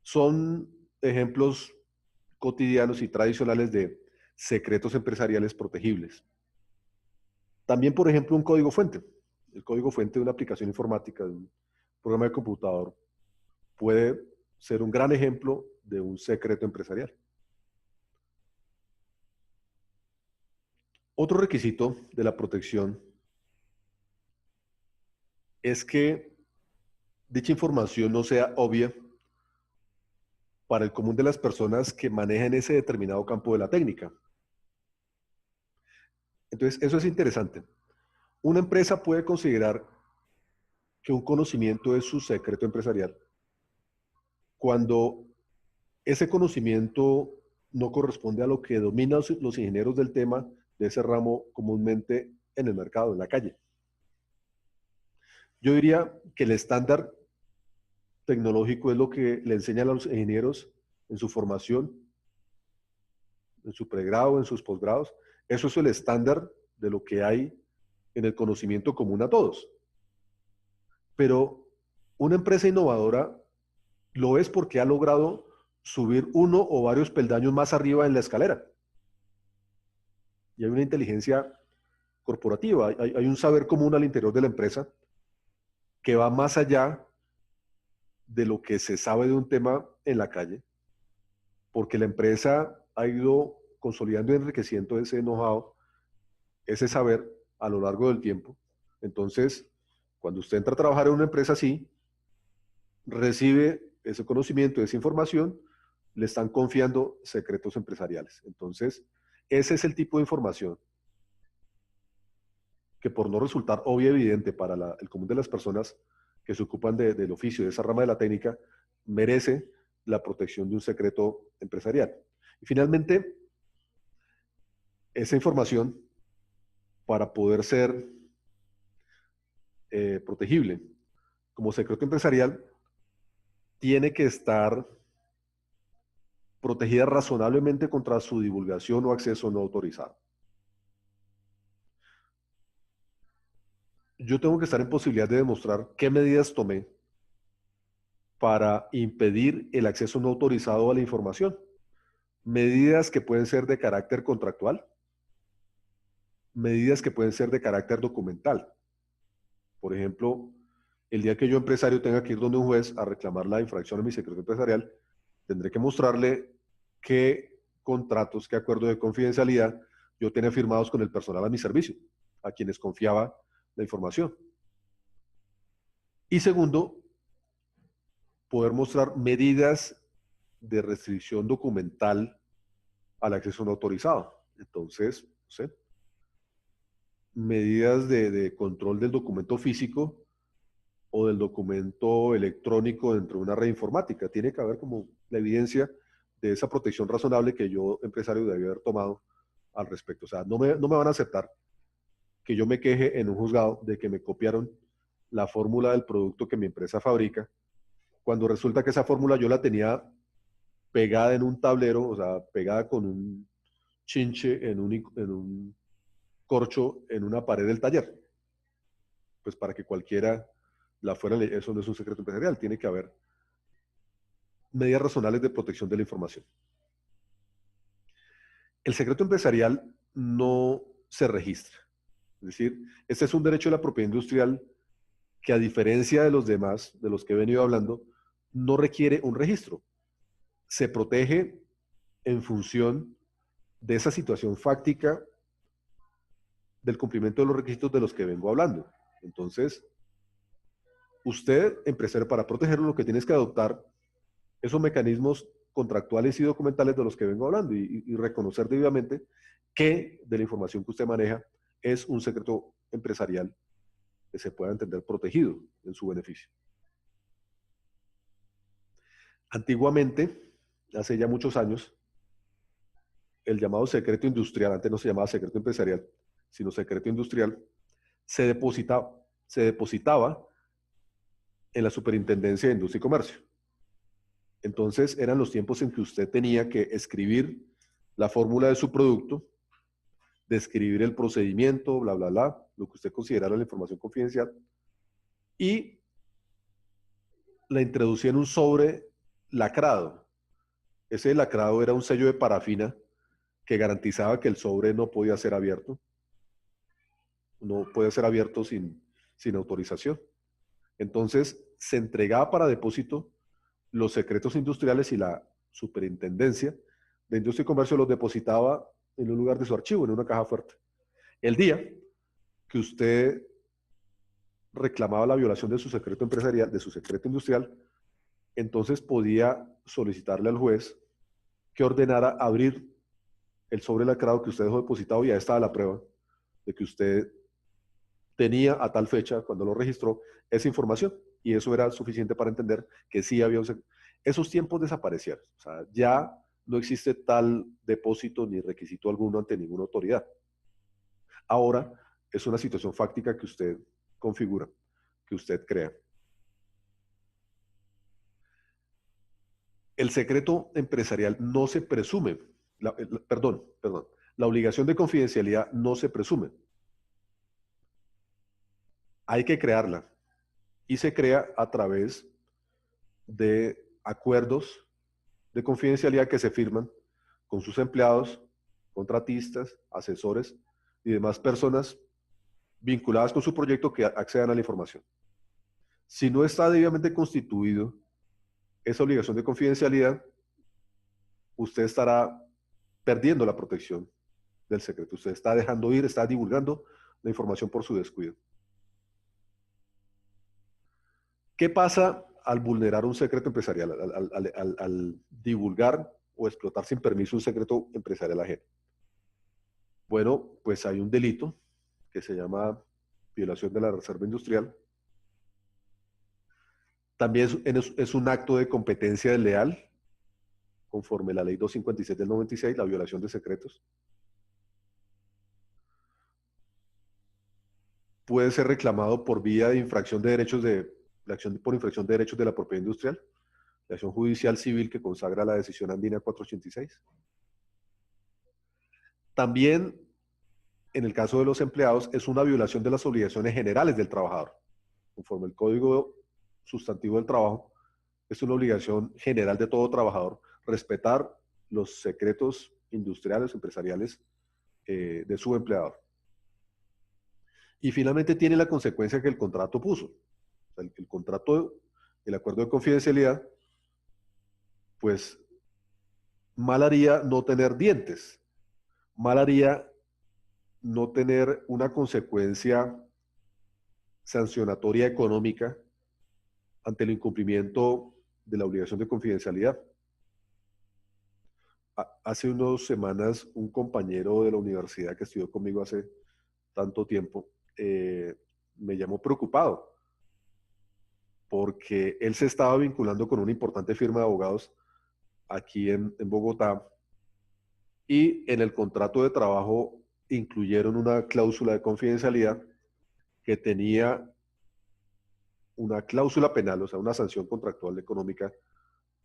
Son ejemplos cotidianos y tradicionales de secretos empresariales protegibles. También, por ejemplo, un código fuente. El código fuente de una aplicación informática, de un programa de computador, puede ser un gran ejemplo de un secreto empresarial. Otro requisito de la protección es que dicha información no sea obvia para el común de las personas que manejan ese determinado campo de la técnica. Entonces, eso es interesante. Una empresa puede considerar que un conocimiento es su secreto empresarial cuando ese conocimiento no corresponde a lo que dominan los ingenieros del tema de ese ramo comúnmente en el mercado, en la calle. Yo diría que el estándar tecnológico es lo que le enseñan a los ingenieros en su formación, en su pregrado, en sus posgrados. Eso es el estándar de lo que hay en el conocimiento común a todos. Pero una empresa innovadora lo es porque ha logrado subir uno o varios peldaños más arriba en la escalera. Y hay una inteligencia corporativa, hay un saber común al interior de la empresa que va más allá de lo que se sabe de un tema en la calle, porque la empresa ha ido consolidando y enriqueciendo ese know-how, ese saber a lo largo del tiempo. Entonces, cuando usted entra a trabajar en una empresa así, recibe ese conocimiento, esa información, le están confiando secretos empresariales. Entonces, ese es el tipo de información que, por no resultar obvia y evidente para el común de las personas que se ocupan del oficio, de esa rama de la técnica, merece la protección de un secreto empresarial. Y finalmente, esa información, para poder ser protegible como secreto empresarial, tiene que estar protegida razonablemente contra su divulgación o acceso no autorizado. Yo tengo que estar en posibilidad de demostrar qué medidas tomé para impedir el acceso no autorizado a la información. Medidas que pueden ser de carácter contractual, medidas que pueden ser de carácter documental. Por ejemplo, el día que yo, empresario, tenga que ir donde un juez a reclamar la infracción a mi secreto empresarial, tendré que mostrarle qué contratos, qué acuerdos de confidencialidad yo tenía firmados con el personal a mi servicio, a quienes confiaba la información. Y segundo, poder mostrar medidas de restricción documental al acceso no autorizado. Entonces, no sé, medidas de control del documento físico o del documento electrónico dentro de una red informática. Tiene que haber como la evidencia de esa protección razonable que yo, empresario, debía haber tomado al respecto. O sea, no me van a aceptar que yo me queje en un juzgado de que me copiaron la fórmula del producto que mi empresa fabrica, cuando resulta que esa fórmula yo la tenía pegada en un tablero, o sea, pegada con un chinche en un corcho en una pared del taller. Pues para que cualquiera la fuera, eso no es un secreto empresarial, tiene que haber medidas razonables de protección de la información. El secreto empresarial no se registra. Es decir, este es un derecho de la propiedad industrial que, a diferencia de los demás, de los que he venido hablando, no requiere un registro. Se protege en función de esa situación fáctica del cumplimiento de los requisitos de los que vengo hablando. Entonces, usted, empresario, para protegerlo, lo que tienes que adoptar esos mecanismos contractuales y documentales de los que vengo hablando y reconocer debidamente que de la información que usted maneja es un secreto empresarial que se pueda entender protegido en su beneficio. Antiguamente, hace ya muchos años, el llamado secreto industrial, antes no se llamaba secreto empresarial, sino secreto industrial, se depositaba en la Superintendencia de Industria y Comercio. Entonces eran los tiempos en que usted tenía que escribir la fórmula de su producto, describir el procedimiento, bla, bla, bla, lo que usted considerara la información confidencial, y la introducía en un sobre lacrado. Ese lacrado era un sello de parafina que garantizaba que el sobre no podía ser abierto, no puede ser abierto sin autorización. Entonces se entregaba para depósito los secretos industriales y la Superintendencia de Industria y Comercio los depositaba en un lugar de su archivo, en una caja fuerte. El día que usted reclamaba la violación de su secreto empresarial, de su secreto industrial, entonces podía solicitarle al juez que ordenara abrir el sobre lacrado que usted dejó depositado, y ahí estaba la prueba de que usted tenía a tal fecha, cuando lo registró, esa información, y eso era suficiente para entender que sí había un secreto. Esos tiempos desaparecieron. O sea, ya no existe tal depósito ni requisito alguno ante ninguna autoridad. Ahora es una situación fáctica que usted configura, que usted crea. El secreto empresarial no se presume, perdón, la obligación de confidencialidad no se presume. Hay que crearla, y se crea a través de acuerdos de confidencialidad que se firman con sus empleados, contratistas, asesores y demás personas vinculadas con su proyecto que accedan a la información. Si no está debidamente constituido esa obligación de confidencialidad, usted estará perdiendo la protección del secreto. Usted está dejando ir, está divulgando la información por su descuido. ¿Qué pasa al vulnerar un secreto empresarial, al divulgar o explotar sin permiso un secreto empresarial ajeno? Bueno, pues hay un delito que se llama violación de la reserva industrial. También es un acto de competencia desleal, conforme la ley 256 del 96, la violación de secretos. Puede ser reclamado por vía de infracción de derechos la acción por infracción de derechos de la propiedad industrial, la acción judicial civil que consagra la decisión andina 486. También, en el caso de los empleados, es una violación de las obligaciones generales del trabajador. Conforme el Código Sustantivo del Trabajo, es una obligación general de todo trabajador respetar los secretos industriales, empresariales de su empleador. Y finalmente tiene la consecuencia que el contrato puso. O sea, el contrato, el acuerdo de confidencialidad, pues mal haría no tener dientes, mal haría no tener una consecuencia sancionatoria económica ante el incumplimiento de la obligación de confidencialidad. Hace unas semanas, un compañero de la universidad que estudió conmigo hace tanto tiempo, me llamó preocupado porque él se estaba vinculando con una importante firma de abogados aquí en Bogotá y en el contrato de trabajo incluyeron una cláusula de confidencialidad que tenía una cláusula penal, o sea, una sanción contractual económica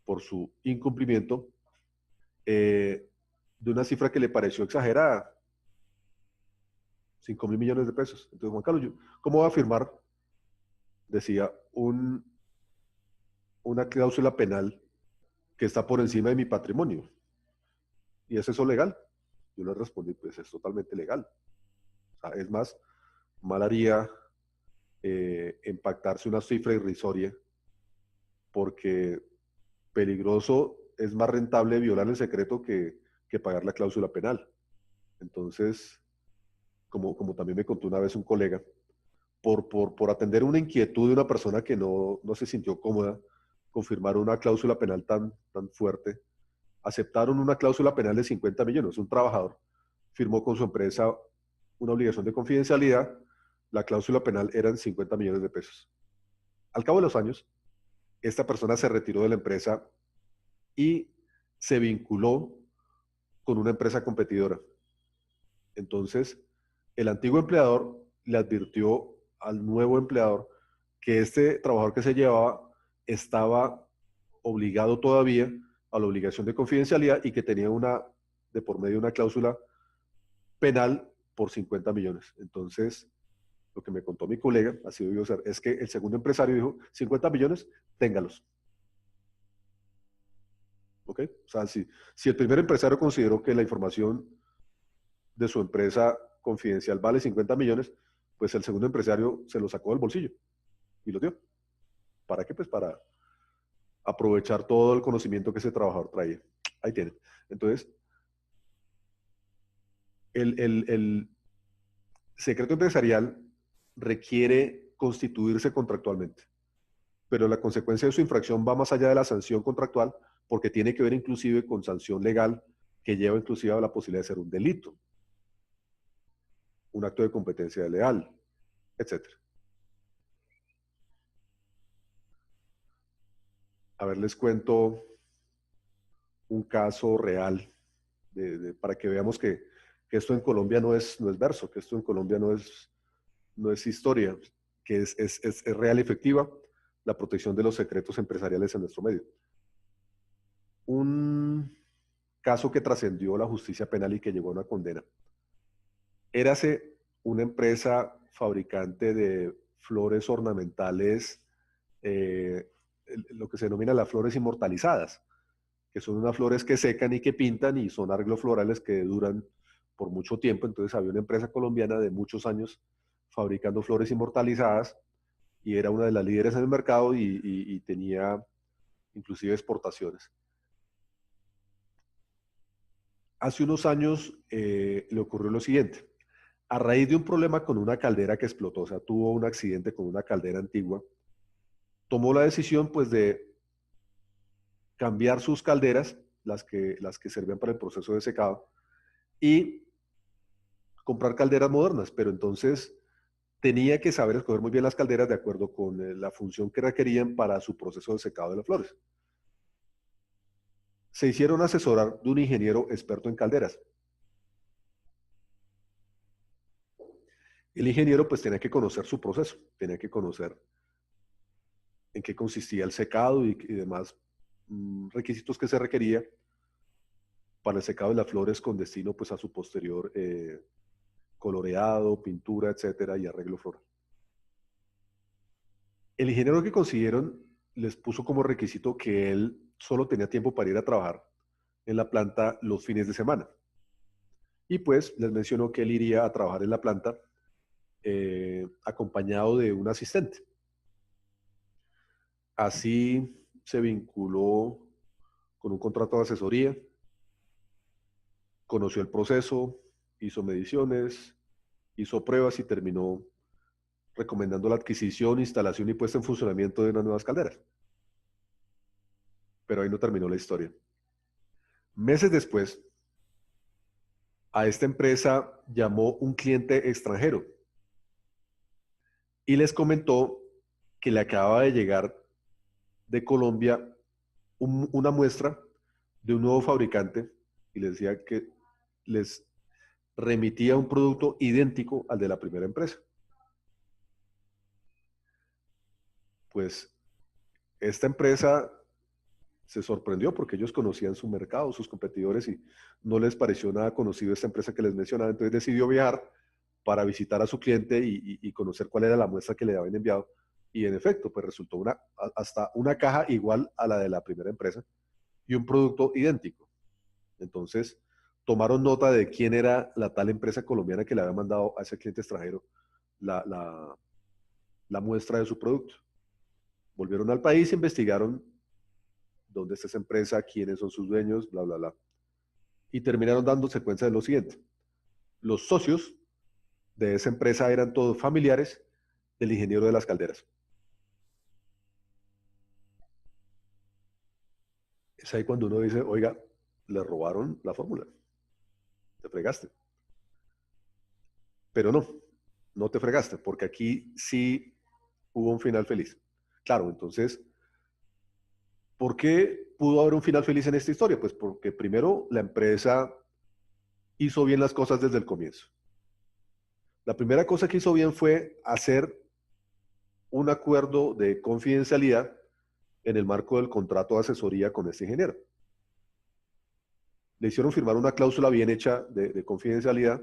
por su incumplimiento, de una cifra que le pareció exagerada, 5.000 millones de pesos. Entonces, Juan Carlos, ¿cómo va a firmar? Decía, una cláusula penal que está por encima de mi patrimonio. ¿Y es eso legal? Yo le respondí, pues es totalmente legal. O sea, es más, mal haría impactarse una cifra irrisoria porque peligroso es más rentable violar el secreto que pagar la cláusula penal. Entonces, como también me contó una vez un colega, por atender una inquietud de una persona que no se sintió cómoda con firmar una cláusula penal tan fuerte, aceptaron una cláusula penal de 50 millones. Un trabajador firmó con su empresa una obligación de confidencialidad, la cláusula penal eran 50 millones de pesos. Al cabo de los años, esta persona se retiró de la empresa y se vinculó con una empresa competidora. Entonces, el antiguo empleador le advirtió al nuevo empleador que este trabajador que se llevaba estaba obligado todavía a la obligación de confidencialidad y que tenía de por medio una cláusula penal por 50 millones. Entonces, lo que me contó mi colega, así debió ser, es que el segundo empresario dijo, 50 millones, téngalos. ¿Ok? O sea, si el primer empresario consideró que la información de su empresa confidencial vale 50 millones, pues el segundo empresario se lo sacó del bolsillo y lo dio. ¿Para qué? Pues para aprovechar todo el conocimiento que ese trabajador traía. Ahí tienen. Entonces, el secreto empresarial requiere constituirse contractualmente, pero la consecuencia de su infracción va más allá de la sanción contractual porque tiene que ver inclusive con sanción legal que lleva inclusive a la posibilidad de ser un delito, un acto de competencia desleal, etc. A ver, les cuento un caso real para que veamos que esto en Colombia no es verso, que esto en Colombia no es historia, que es real y efectiva la protección de los secretos empresariales en nuestro medio. Un caso que trascendió la justicia penal y que llegó a una condena. Érase una empresa fabricante de flores ornamentales, lo que se denomina las flores inmortalizadas, que son unas flores que secan y que pintan y son arreglos florales que duran por mucho tiempo. Entonces había una empresa colombiana de muchos años fabricando flores inmortalizadas y era una de las líderes en el mercado y tenía inclusive exportaciones. Hace unos años le ocurrió lo siguiente. A raíz de un problema con una caldera que explotó, o sea, tuvo un accidente con una caldera antigua, tomó la decisión pues de cambiar sus calderas, las que servían para el proceso de secado, y comprar calderas modernas, pero entonces tenía que saber escoger muy bien las calderas de acuerdo con la función que requerían para su proceso de secado de las flores. Se hicieron asesorar de un ingeniero experto en calderas. El ingeniero pues tenía que conocer su proceso, tenía que conocer en qué consistía el secado y demás requisitos que se requería para el secado de las flores con destino pues a su posterior coloreado, pintura, etcétera, y arreglo floral. El ingeniero que consiguieron les puso como requisito que él solo tenía tiempo para ir a trabajar en la planta los fines de semana. Y pues les mencionó que él iría a trabajar en la planta acompañado de un asistente. Así se vinculó con un contrato de asesoría, conoció el proceso, hizo mediciones, hizo pruebas y terminó recomendando la adquisición, instalación y puesta en funcionamiento de unas nuevas calderas. Pero ahí no terminó la historia. Meses después, a esta empresa llamó un cliente extranjero y les comentó que le acababa de llegar de Colombia una muestra de un nuevo fabricante y les decía que les remitía un producto idéntico al de la primera empresa. Pues esta empresa se sorprendió porque ellos conocían su mercado, sus competidores y no les pareció nada conocido esta empresa que les mencionaba. Entonces decidió viajar para visitar a su cliente y conocer cuál era la muestra que le habían enviado. Y en efecto, pues resultó hasta una caja igual a la de la primera empresa y un producto idéntico. Entonces, tomaron nota de quién era la tal empresa colombiana que le había mandado a ese cliente extranjero la, la, la muestra de su producto. Volvieron al país, investigaron dónde está esa empresa, quiénes son sus dueños, bla, bla, bla. Y terminaron dándose cuenta de lo siguiente. Los socios de esa empresa eran todos familiares del ingeniero de las calderas. Es ahí cuando uno dice, oiga, le robaron la fórmula, te fregaste. Pero no, no te fregaste, porque aquí sí hubo un final feliz. Claro, entonces, ¿por qué pudo haber un final feliz en esta historia? Pues porque primero la empresa hizo bien las cosas desde el comienzo. La primera cosa que hizo bien fue hacer un acuerdo de confidencialidad en el marco del contrato de asesoría con este ingeniero. Le hicieron firmar una cláusula bien hecha de confidencialidad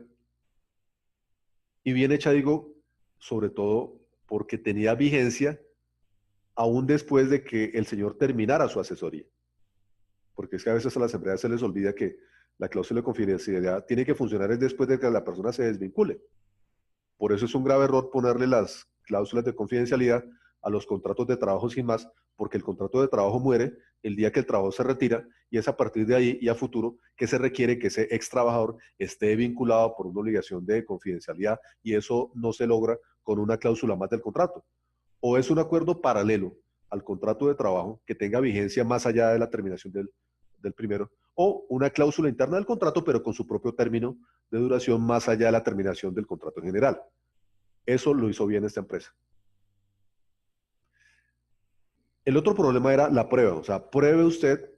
y bien hecha, digo, sobre todo porque tenía vigencia aún después de que el señor terminara su asesoría. Porque es que a veces a las empresas se les olvida que la cláusula de confidencialidad tiene que funcionar después de que la persona se desvincule. Por eso es un grave error ponerle las cláusulas de confidencialidad a los contratos de trabajo sin más, porque el contrato de trabajo muere el día que el trabajo se retira y es a partir de ahí y a futuro que se requiere que ese ex trabajador esté vinculado por una obligación de confidencialidad y eso no se logra con una cláusula más del contrato. O es un acuerdo paralelo al contrato de trabajo que tenga vigencia más allá de la terminación del primero, o una cláusula interna del contrato, pero con su propio término de duración más allá de la terminación del contrato en general. Eso lo hizo bien esta empresa. El otro problema era la prueba, o sea, pruebe usted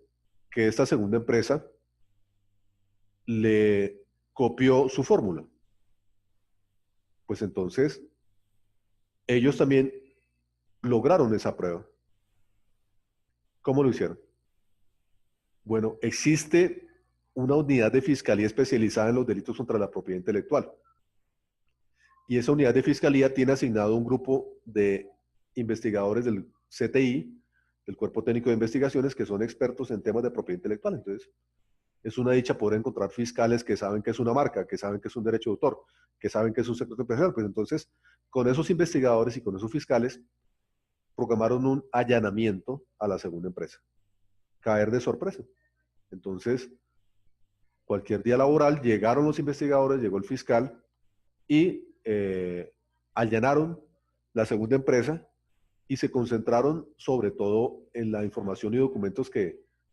que esta segunda empresa le copió su fórmula. Pues entonces, ellos también lograron esa prueba. ¿Cómo lo hicieron? Bueno, existe una unidad de fiscalía especializada en los delitos contra la propiedad intelectual. Y esa unidad de fiscalía tiene asignado un grupo de investigadores del CTI, del Cuerpo Técnico de Investigaciones, que son expertos en temas de propiedad intelectual. Entonces, es una dicha poder encontrar fiscales que saben que es una marca, que saben que es un derecho de autor, que saben que es un secreto empresarial. Pues entonces, con esos investigadores y con esos fiscales, programaron un allanamiento a la segunda empresa. Caer de sorpresa. Entonces, cualquier día laboral, llegaron los investigadores, llegó el fiscal y allanaron la segunda empresa y se concentraron sobre todo en la información y documentos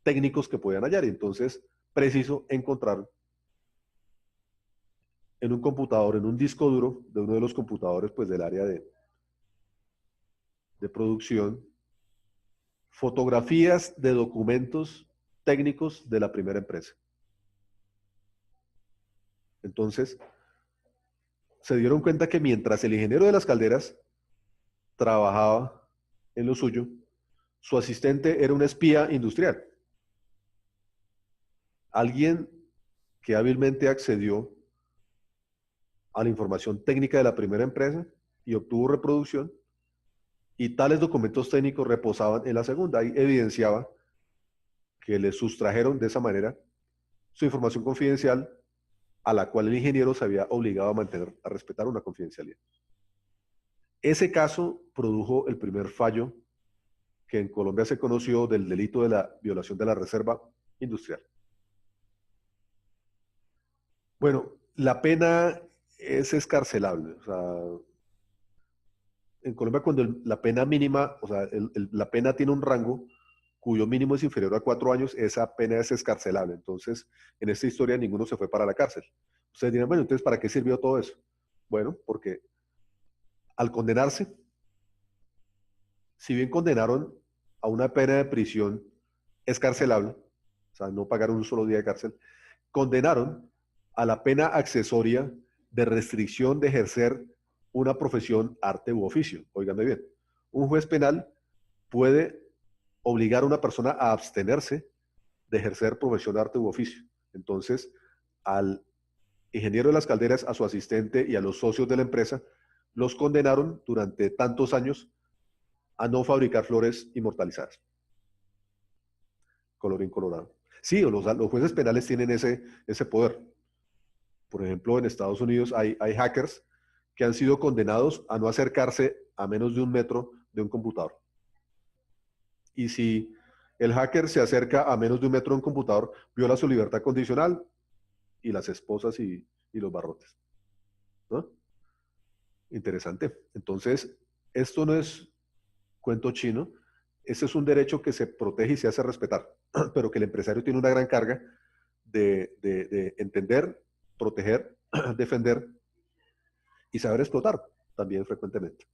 técnicos que podían hallar. Y entonces, preciso encontrar en un computador, en un disco duro de uno de los computadores pues, del área de producción, fotografías de documentos técnicos de la primera empresa. Entonces, se dieron cuenta que mientras el ingeniero de las calderas trabajaba en lo suyo, su asistente era un espía industrial. Alguien que hábilmente accedió a la información técnica de la primera empresa y obtuvo reproducción, y tales documentos técnicos reposaban en la segunda. Ahí evidenciaba que le sustrajeron de esa manera su información confidencial, a la cual el ingeniero se había obligado a mantener, a respetar una confidencialidad. Ese caso produjo el primer fallo que en Colombia se conoció del delito de la violación de la reserva industrial. Bueno, la pena es escarcelable. O sea, en Colombia cuando la pena mínima, o sea, la pena tiene un rango cuyo mínimo es inferior a 4 años, esa pena es escarcelable. Entonces, en esta historia ninguno se fue para la cárcel. Ustedes dirán, bueno, entonces, ¿para qué sirvió todo eso? Bueno, porque al condenarse, si bien condenaron a una pena de prisión escarcelable, o sea, no pagaron un solo día de cárcel, condenaron a la pena accesoria de restricción de ejercer una profesión, arte u oficio. Óigame bien, un juez penal puede obligar a una persona a abstenerse de ejercer profesión, arte u oficio. Entonces, al ingeniero de las calderas, a su asistente y a los socios de la empresa, los condenaron durante tantos años a no fabricar flores inmortalizadas. Colorín colorado. Sí, los jueces penales tienen ese poder. Por ejemplo, en Estados Unidos hay hackers que han sido condenados a no acercarse a menos de 1 metro de un computador. Y si el hacker se acerca a menos de 1 metro de un computador, viola su libertad condicional y las esposas y los barrotes. ¿No? Interesante. Entonces, esto no es cuento chino. Este es un derecho que se protege y se hace respetar, pero que el empresario tiene una gran carga de entender, proteger, defender y saber explotar también frecuentemente.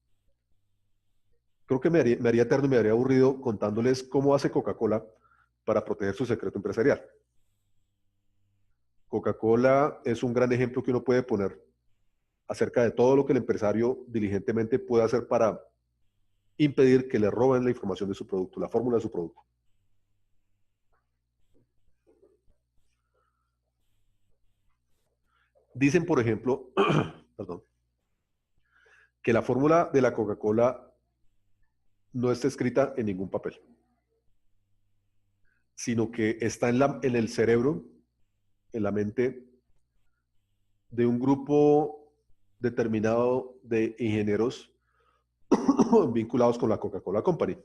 Creo que me haría eterno y me haría aburrido contándoles cómo hace Coca-Cola para proteger su secreto empresarial. Coca-Cola es un gran ejemplo que uno puede poner acerca de todo lo que el empresario diligentemente puede hacer para impedir que le roben la información de su producto, la fórmula de su producto. Dicen, por ejemplo, perdón, que la fórmula de la Coca-Cola no está escrita en ningún papel, sino que está en el cerebro, en la mente de un grupo determinado de ingenieros vinculados con la Coca-Cola Company.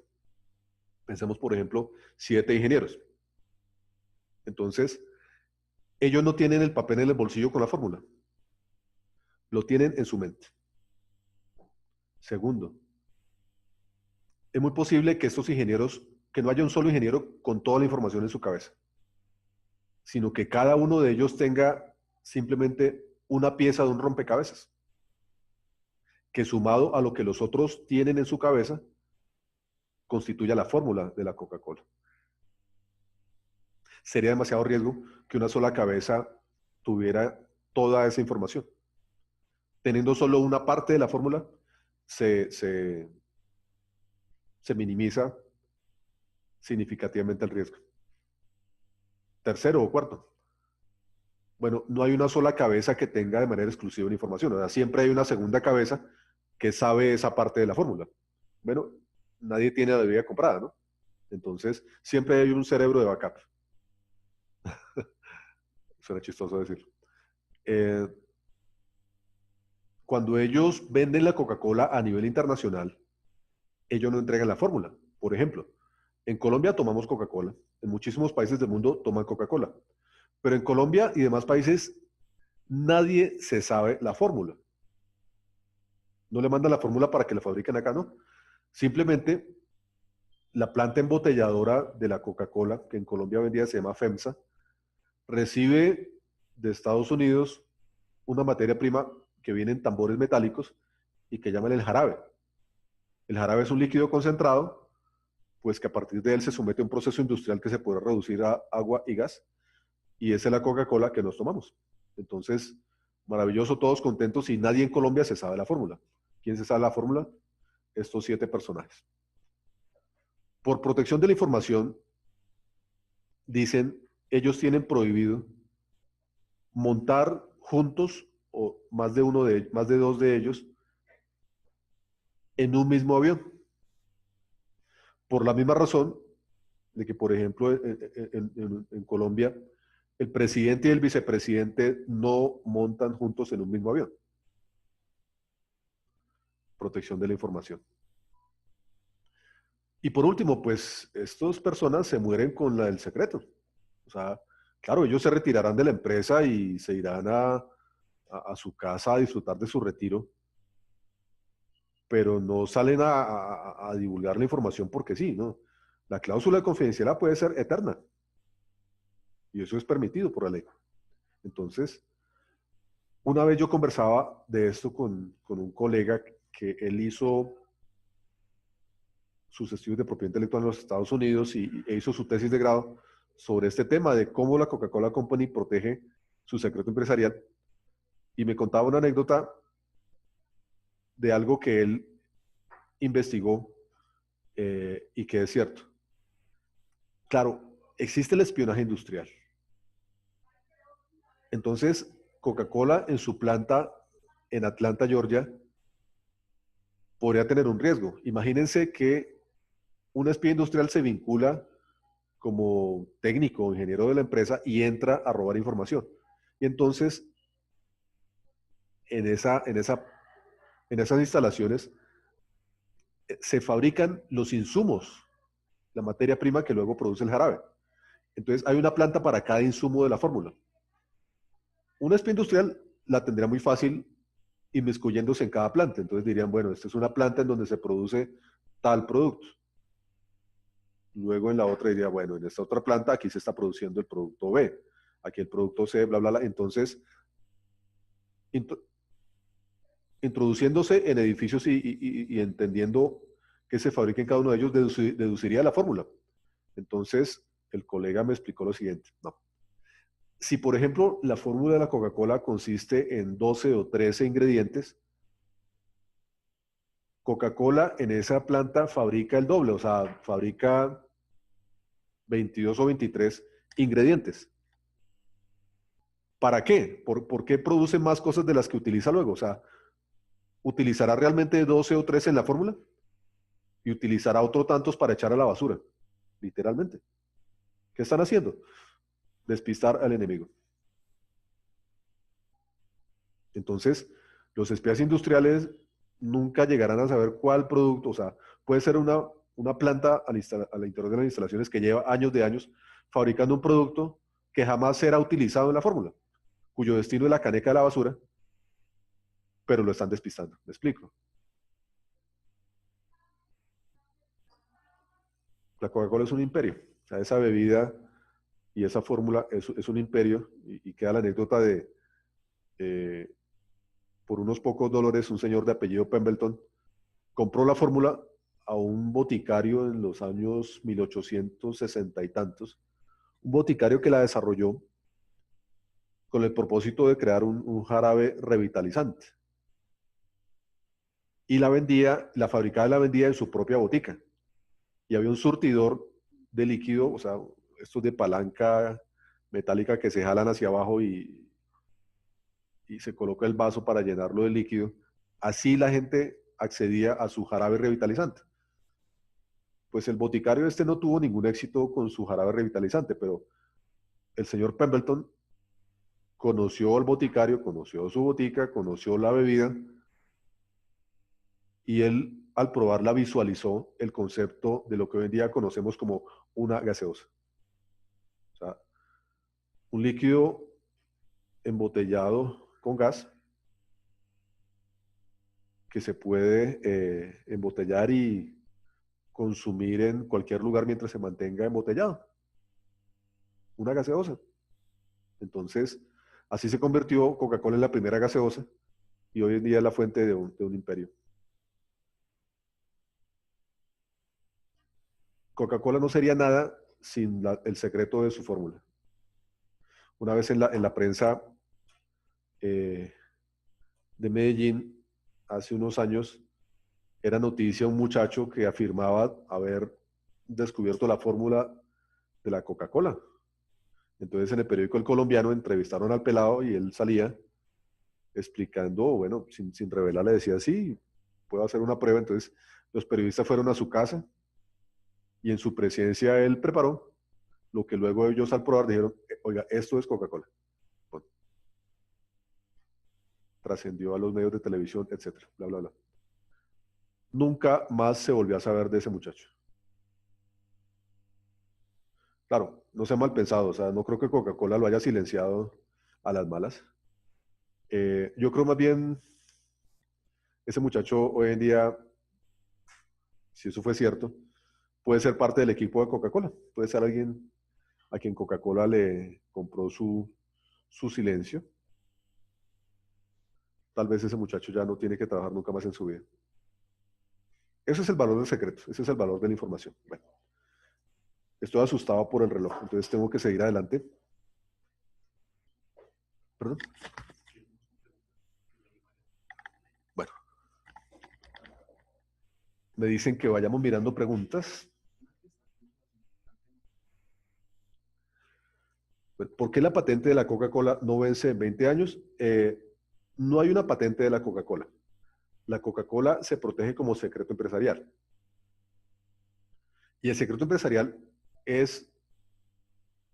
Pensemos, por ejemplo, 7 ingenieros. Entonces, ellos no tienen el papel en el bolsillo con la fórmula, lo tienen en su mente. Segundo, es muy posible que estos ingenieros, que no haya un solo ingeniero con toda la información en su cabeza, sino que cada uno de ellos tenga simplemente una pieza de un rompecabezas, que sumado a lo que los otros tienen en su cabeza, constituya la fórmula de la Coca-Cola. Sería demasiado riesgo que una sola cabeza tuviera toda esa información. Teniendo solo una parte de la fórmula, se minimiza significativamente el riesgo. Tercero o cuarto, bueno, no hay una sola cabeza que tenga de manera exclusiva la información. O sea, siempre hay una segunda cabeza que sabe esa parte de la fórmula. Bueno, nadie tiene la bebida comprada, ¿no? Entonces, siempre hay un cerebro de backup. Suena chistoso decirlo. Eh, Cuando ellos venden la Coca-Cola a nivel internacional, ellos no entregan la fórmula. Por ejemplo, en Colombia tomamos Coca-Cola, en muchísimos países del mundo toman Coca-Cola, pero en Colombia y demás países nadie se sabe la fórmula. No le mandan la fórmula para que la fabriquen acá, ¿no? Simplemente la planta embotelladora de la Coca-Cola, que en Colombia vendía se llama FEMSA, recibe de Estados Unidos una materia prima que viene en tambores metálicos y que llaman el jarabe. El jarabe es un líquido concentrado, pues que a partir de él se somete a un proceso industrial que se puede reducir a agua y gas, y esa es la Coca-Cola que nos tomamos. Entonces, maravilloso, todos contentos y nadie en Colombia se sabe la fórmula. ¿Quién se sabe la fórmula? Estos 7 personajes. Por protección de la información, dicen, ellos tienen prohibido montar juntos o más de dos de ellos en un mismo avión. Por la misma razón de que, por ejemplo, en Colombia, el presidente y el vicepresidente no montan juntos en un mismo avión. Protección de la información. Y por último, pues estas personas se mueren con la del secreto. O sea, claro, ellos se retirarán de la empresa y se irán a su casa a disfrutar de su retiro, pero no salen a divulgar la información porque sí, ¿no? La cláusula de confidencialidad puede ser eterna y eso es permitido por la ley. Entonces, una vez yo conversaba de esto con un colega que él hizo sus estudios de propiedad intelectual en los Estados Unidos e hizo su tesis de grado sobre este tema de cómo la Coca-Cola Company protege su secreto empresarial. Y me contaba una anécdota de algo que él investigó y que es cierto. Claro, existe el espionaje industrial. Entonces, Coca-Cola en su planta en Atlanta, Georgia, podría tener un riesgo. Imagínense que un espía industrial se vincula como técnico o ingeniero de la empresa y entra a robar información. Y entonces, en, esa, en, esa, en esas instalaciones se fabrican los insumos, la materia prima que luego produce el jarabe. Entonces, hay una planta para cada insumo de la fórmula. Una espía industrial la tendría muy fácil inmiscuyéndose en cada planta. Entonces dirían, bueno, esta es una planta en donde se produce tal producto. Luego en la otra diría, bueno, en esta otra planta aquí se está produciendo el producto B, aquí el producto C, bla, bla, bla. Entonces, introduciéndose en edificios y entendiendo qué se fabrica en cada uno de ellos, deduciría la fórmula. Entonces, el colega me explicó lo siguiente. No. Si, por ejemplo, la fórmula de la Coca-Cola consiste en 12 o 13 ingredientes, Coca-Cola en esa planta fabrica el doble, o sea, fabrica 22 o 23 ingredientes. ¿Para qué? ¿Por qué produce más cosas de las que utiliza luego? O sea, ¿utilizará realmente 12 o 13 en la fórmula? Y utilizará otros tantos para echar a la basura, literalmente. ¿Qué están haciendo? Despistar al enemigo. Entonces, los espías industriales nunca llegarán a saber cuál producto, o sea, puede ser una planta al interior de las instalaciones que lleva años de años fabricando un producto que jamás será utilizado en la fórmula, cuyo destino es la caneca de la basura, pero lo están despistando. ¿Me explico? La Coca-Cola es un imperio. O sea, esa bebida y esa fórmula es un imperio y queda la anécdota de, eh, por unos pocos dólares, un señor de apellido Pemberton compró la fórmula a un boticario en los años 1860 y tantos, un boticario que la desarrolló con el propósito de crear un jarabe revitalizante. Y la fabricaba y la vendía en su propia botica. Y había un surtidor de líquido, o sea, estos de palanca metálica que se jalan hacia abajo y se coloca el vaso para llenarlo de líquido. Así la gente accedía a su jarabe revitalizante. Pues el boticario este no tuvo ningún éxito con su jarabe revitalizante, pero el señor Pemberton conoció al boticario, conoció su botica, conoció la bebida y él al probarla visualizó el concepto de lo que hoy en día conocemos como una gaseosa. O sea, un líquido embotellado con gas que se puede embotellar y consumir en cualquier lugar mientras se mantenga embotellado. Una gaseosa. Entonces, así se convirtió Coca-Cola en la primera gaseosa y hoy en día es la fuente de un imperio. Coca-Cola no sería nada sin el secreto de su fórmula. Una vez en la prensa eh, de Medellín, hace unos años, era noticia un muchacho que afirmaba haber descubierto la fórmula de la Coca-Cola. Entonces en el periódico El Colombiano entrevistaron al pelado y él salía explicando, bueno, sin revelar, le decía, sí, puedo hacer una prueba. Entonces los periodistas fueron a su casa y en su presencia él preparó lo que luego ellos al probar dijeron, oiga, esto es Coca-Cola. Bueno, trascendió a los medios de televisión, etcétera, bla, bla, bla. Nunca más se volvió a saber de ese muchacho. Claro, no sea mal pensado, o sea, no creo que Coca-Cola lo haya silenciado a las malas. Yo creo más bien, ese muchacho hoy en día, si eso fue cierto, puede ser parte del equipo de Coca-Cola, puede ser alguien a quien Coca-Cola le compró su silencio. Tal vez ese muchacho ya no tiene que trabajar nunca más en su vida. Ese es el valor del secreto, ese es el valor de la información. Bueno, estoy asustado por el reloj, entonces tengo que seguir adelante. Perdón. Bueno, me dicen que vayamos mirando preguntas. ¿Por qué la patente de la Coca-Cola no vence en 20 años? No hay una patente de la Coca-Cola. La Coca-Cola se protege como secreto empresarial. Y el secreto empresarial es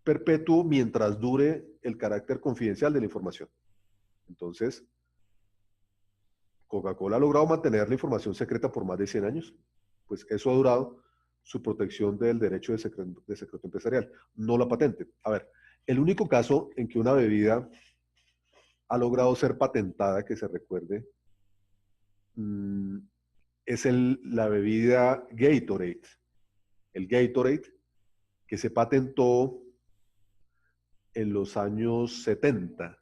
perpetuo mientras dure el carácter confidencial de la información. Entonces, Coca-Cola ha logrado mantener la información secreta por más de 100 años. Pues eso ha durado su protección del derecho de secreto empresarial, no la patente. A ver, el único caso en que una bebida ha logrado ser patentada, que se recuerde, mmm, es la bebida Gatorade. El Gatorade, que se patentó en los años 70.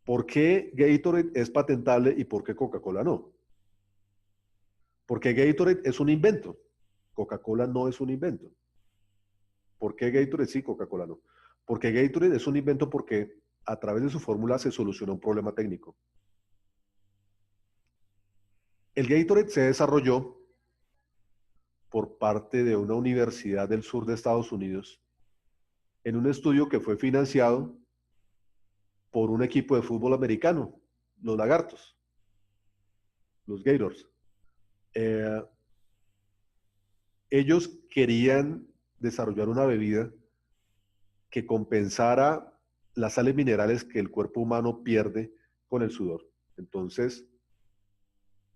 ¿Por qué Gatorade es patentable y por qué Coca-Cola no? Porque Gatorade es un invento. Coca-Cola no es un invento. ¿Por qué Gatorade sí, Coca-Cola no? Porque Gatorade es un invento porque a través de su fórmula se soluciona un problema técnico. El Gatorade se desarrolló por parte de una universidad del sur de Estados Unidos en un estudio que fue financiado por un equipo de fútbol americano, los Lagartos, los Gators. Eh, Ellos querían desarrollar una bebida que compensara las sales minerales que el cuerpo humano pierde con el sudor. Entonces,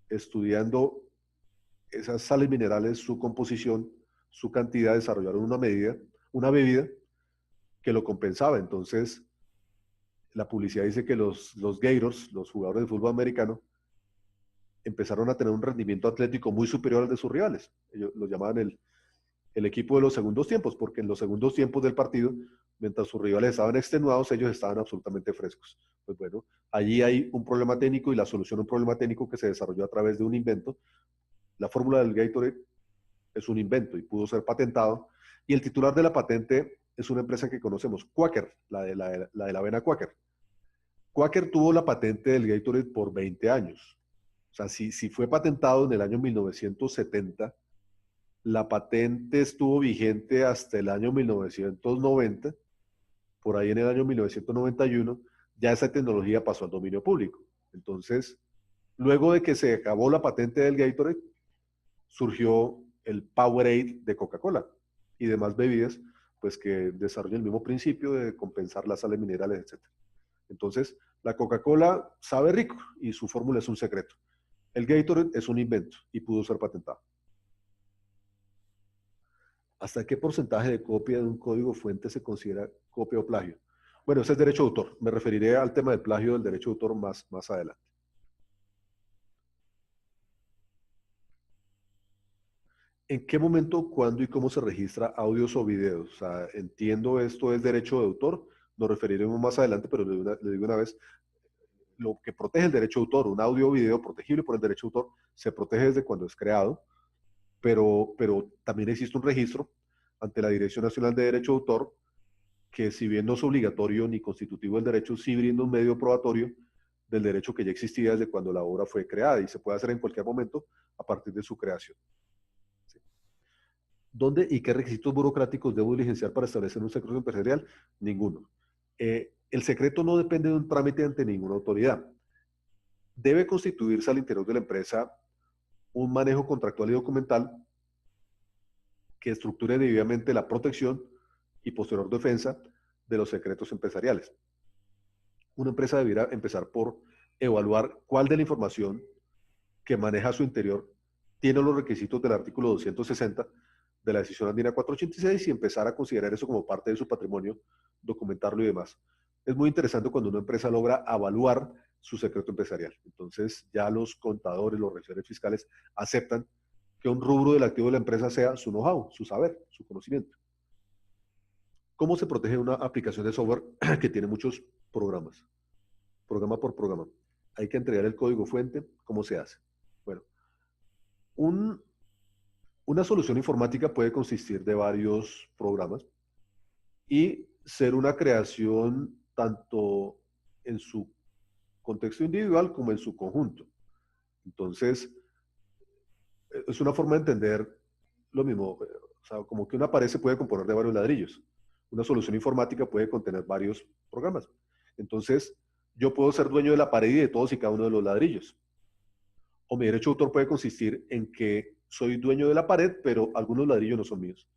estudiando esas sales minerales, su composición, su cantidad, desarrollaron una bebida que lo compensaba. Entonces, la publicidad dice que los Gators, los jugadores de fútbol americano, empezaron a tener un rendimiento atlético muy superior al de sus rivales. Ellos lo llamaban el equipo de los segundos tiempos, porque en los segundos tiempos del partido, mientras sus rivales estaban extenuados, ellos estaban absolutamente frescos. Pues bueno, allí hay un problema técnico y la solución a un problema técnico que se desarrolló a través de un invento. La fórmula del Gatorade es un invento y pudo ser patentado. Y el titular de la patente es una empresa que conocemos, Quaker, la de la avena Quaker. Quaker tuvo la patente del Gatorade por 20 años. O sea, si fue patentado en el año 1970, la patente estuvo vigente hasta el año 1990. Por ahí en el año 1991 ya esa tecnología pasó al dominio público. Entonces, luego de que se acabó la patente del Gatorade, surgió el Powerade de Coca-Cola y demás bebidas, pues que desarrollan el mismo principio de compensar las sales minerales, etc. Entonces, la Coca-Cola sabe rico y su fórmula es un secreto. El Gatorade es un invento y pudo ser patentado. ¿Hasta qué porcentaje de copia de un código fuente se considera copia o plagio? Bueno, ese es derecho de autor. Me referiré al tema del plagio del derecho de autor más adelante. ¿En qué momento, cuándo y cómo se registra audios o videos? O sea, entiendo esto es derecho de autor, nos referiremos más adelante, pero le digo una vez, lo que protege el derecho de autor, un audio o video protegible por el derecho de autor, se protege desde cuando es creado, pero también existe un registro ante la Dirección Nacional de Derecho de Autor que, si bien no es obligatorio ni constitutivo del derecho, sí brinda un medio probatorio del derecho que ya existía desde cuando la obra fue creada y se puede hacer en cualquier momento a partir de su creación. ¿Sí? ¿Dónde y qué requisitos burocráticos debo diligenciar para establecer un secreto empresarial? Ninguno. El secreto no depende de un trámite ante ninguna autoridad. Debe constituirse al interior de la empresa un manejo contractual y documental que estructure debidamente la protección y posterior defensa de los secretos empresariales. Una empresa debiera empezar por evaluar cuál de la información que maneja a su interior tiene los requisitos del artículo 260 de la decisión andina 486 y empezar a considerar eso como parte de su patrimonio, documentarlo y demás. Es muy interesante cuando una empresa logra evaluar su secreto empresarial. Entonces ya los contadores, los revisores fiscales aceptan que un rubro del activo de la empresa sea su know-how, su saber, su conocimiento. ¿Cómo se protege una aplicación de software que tiene muchos programas? Programa por programa. Hay que entregar el código fuente. ¿Cómo se hace? Bueno, un, una solución informática puede consistir de varios programas y ser una creación tanto en su contexto individual como en su conjunto. Entonces, es una forma de entender lo mismo. O sea, como que una pared se puede componer de varios ladrillos. Una solución informática puede contener varios programas. Entonces, yo puedo ser dueño de la pared y de todos y cada uno de los ladrillos. O mi derecho de autor puede consistir en que soy dueño de la pared, pero algunos ladrillos no son míos.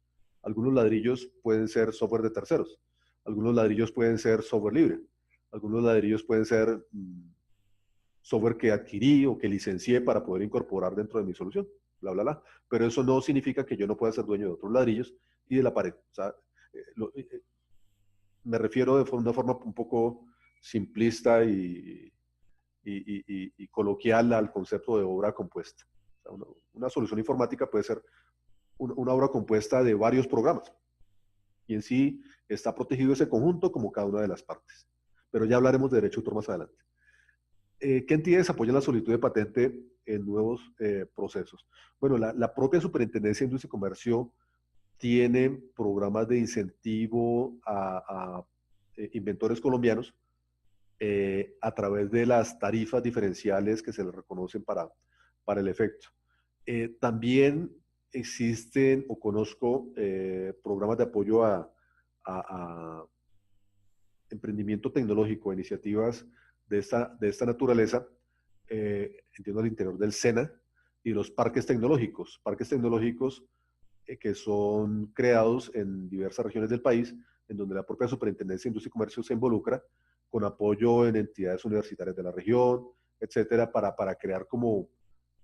Algunos ladrillos pueden ser software de terceros. Algunos ladrillos pueden ser software libre. Algunos ladrillos pueden ser software que adquirí o que licencié para poder incorporar dentro de mi solución. Bla, bla, bla. Pero eso no significa que yo no pueda ser dueño de otros ladrillos y de la pared. O sea, me refiero de una forma un poco simplista y coloquial al concepto de obra compuesta. O sea, una solución informática puede ser una obra compuesta de varios programas y en sí está protegido ese conjunto como cada una de las partes. Pero ya hablaremos de derecho de autor más adelante. ¿Qué entidades apoyan la solicitud de patente en nuevos procesos? Bueno, la propia Superintendencia de Industria y Comercio tiene programas de incentivo a inventores colombianos a través de las tarifas diferenciales que se les reconocen para el efecto. También existen o conozco programas de apoyo a emprendimiento tecnológico, iniciativas de esta naturaleza, entiendo al interior del SENA y los parques tecnológicos que son creados en diversas regiones del país, en donde la propia Superintendencia de Industria y Comercio se involucra con apoyo en entidades universitarias de la región, etcétera, para crear como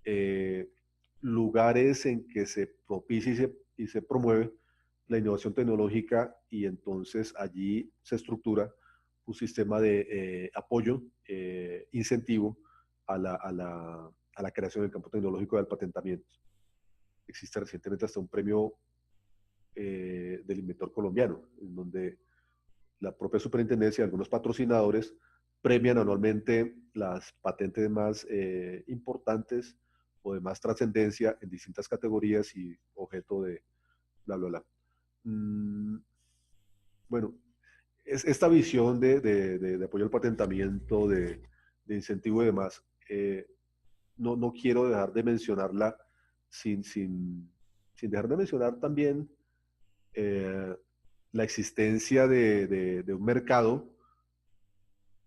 eh, lugares en que se propicie y se promueve la innovación tecnológica y entonces allí se estructura un sistema de apoyo, incentivo a la creación del campo tecnológico del patentamiento. Existe recientemente hasta un premio del inventor colombiano, en donde la propia superintendencia y algunos patrocinadores premian anualmente las patentes más importantes o de más trascendencia en distintas categorías y objeto de bla, bla, bla. Bueno, esta visión de apoyo al patentamiento, de incentivo y demás, no quiero dejar de mencionarla sin dejar de mencionar también eh, la existencia de un mercado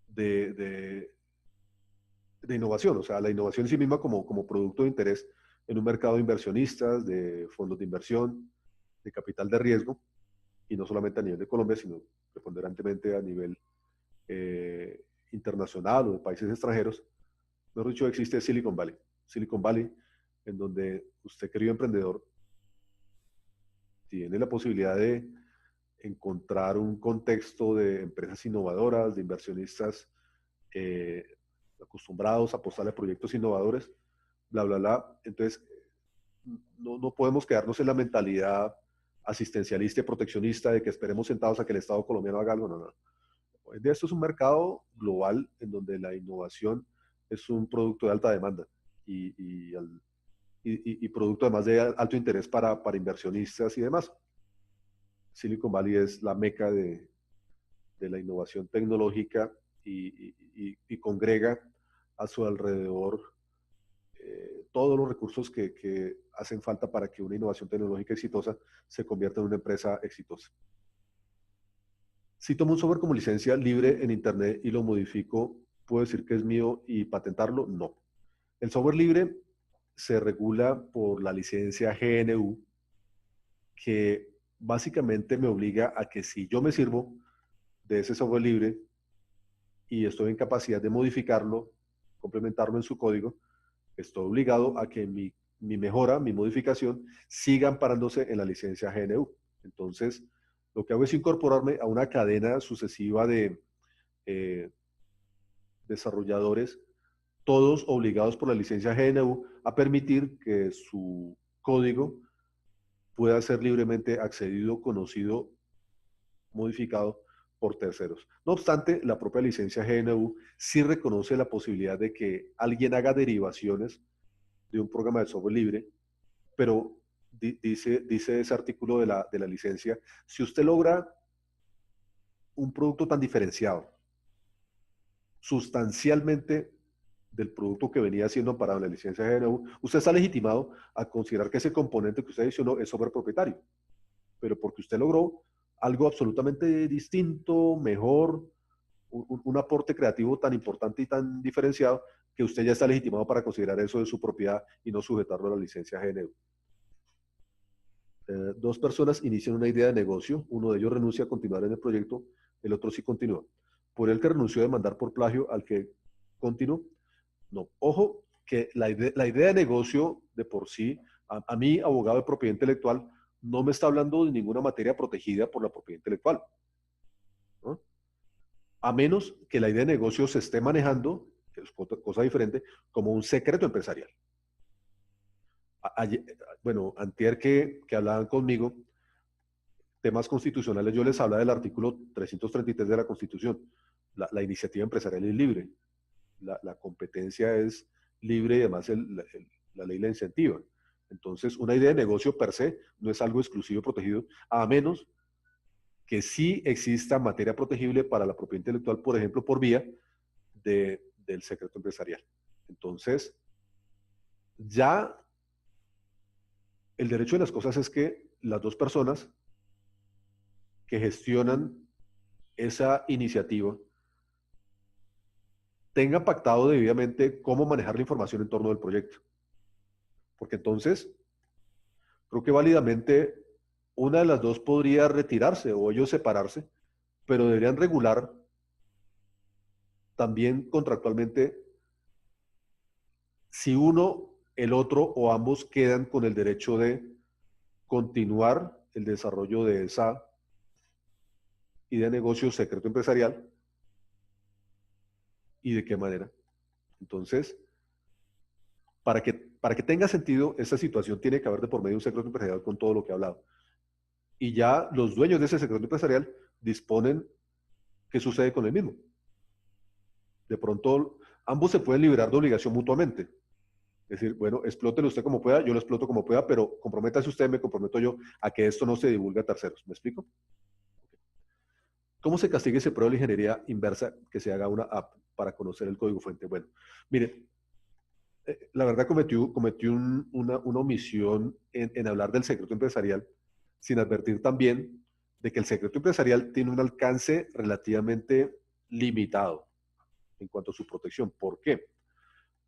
de, de, de innovación, o sea, la innovación en sí misma como producto de interés en un mercado de inversionistas, de fondos de inversión, de capital de riesgo, y no solamente a nivel de Colombia, sino preponderantemente a nivel internacional o de países extranjeros. Mejor dicho, existe Silicon Valley. Silicon Valley, en donde usted, querido emprendedor, tiene la posibilidad de encontrar un contexto de empresas innovadoras, de inversionistas eh, acostumbrados a apostarle a proyectos innovadores, bla, bla, bla. Entonces, no podemos quedarnos en la mentalidad asistencialista y proteccionista de que esperemos sentados a que el Estado colombiano haga algo. No, no. Hoy en día esto es un mercado global en donde la innovación es un producto de alta demanda y producto además de alto interés para inversionistas y demás. Silicon Valley es la meca de la innovación tecnológica y congrega a su alrededor todos los recursos que hacen falta para que una innovación tecnológica exitosa se convierta en una empresa exitosa. Si tomo un software como licencia libre en Internet y lo modifico, ¿puedo decir que es mío y patentarlo? No. El software libre se regula por la licencia GNU, que básicamente me obliga a que si yo me sirvo de ese software libre y estoy en capacidad de modificarlo, complementarlo en su código, estoy obligado a que mi mejora, mi modificación, siga amparándose en la licencia GNU. Entonces, lo que hago es incorporarme a una cadena sucesiva de desarrolladores, todos obligados por la licencia GNU a permitir que su código pueda ser libremente accedido, conocido, modificado por terceros. No obstante, la propia licencia GNU sí reconoce la posibilidad de que alguien haga derivaciones de un programa de software libre, pero dice ese artículo de la licencia, si usted logra un producto tan diferenciado, sustancialmente del producto que venía siendo amparado en la licencia GNU, usted está legitimado a considerar que ese componente que usted adicionó es software propietario, pero porque usted logró algo absolutamente distinto, mejor, un aporte creativo tan importante y tan diferenciado que usted ya está legitimado para considerar eso de su propiedad y no sujetarlo a la licencia GNU. Dos personas inician una idea de negocio, uno de ellos renuncia a continuar en el proyecto, el otro sí continúa. Por el que renunció a demandar por plagio al que continuó. No, ojo, que la idea de negocio de por sí, a mí, abogado de propiedad intelectual, no me está hablando de ninguna materia protegida por la propiedad intelectual, ¿no? A menos que la idea de negocio se esté manejando, que es cosa diferente, como un secreto empresarial. Ayer, bueno, antier que hablaban conmigo, temas constitucionales, yo les hablaba del artículo 333 de la Constitución. La iniciativa empresarial es libre, la competencia es libre y además la ley la incentiva. Entonces, una idea de negocio per se no es algo exclusivo protegido, a menos que sí exista materia protegible para la propiedad intelectual, por ejemplo, por vía del secreto empresarial. Entonces, ya el derecho de las cosas es que las dos personas que gestionan esa iniciativa tengan pactado debidamente cómo manejar la información en torno del proyecto. Porque entonces, creo que válidamente una de las dos podría retirarse o ellos separarse, pero deberían regular también contractualmente si uno, el otro o ambos quedan con el derecho de continuar el desarrollo de esa idea de negocio secreto empresarial y de qué manera. Entonces, para que tenga sentido, esta situación tiene que haber de por medio un secreto empresarial con todo lo que he hablado. Y ya los dueños de ese secreto empresarial disponen qué sucede con el mismo. De pronto, ambos se pueden liberar de obligación mutuamente. Es decir, bueno, explótelo usted como pueda, yo lo exploto como pueda, pero comprométase usted, me comprometo yo a que esto no se divulgue a terceros. ¿Me explico? ¿Cómo se castiga y se prueba la ingeniería inversa que se haga una app para conocer el código fuente? Bueno, mire, la verdad cometí una omisión en hablar del secreto empresarial, sin advertir también de que el secreto empresarial tiene un alcance relativamente limitado en cuanto a su protección. ¿Por qué?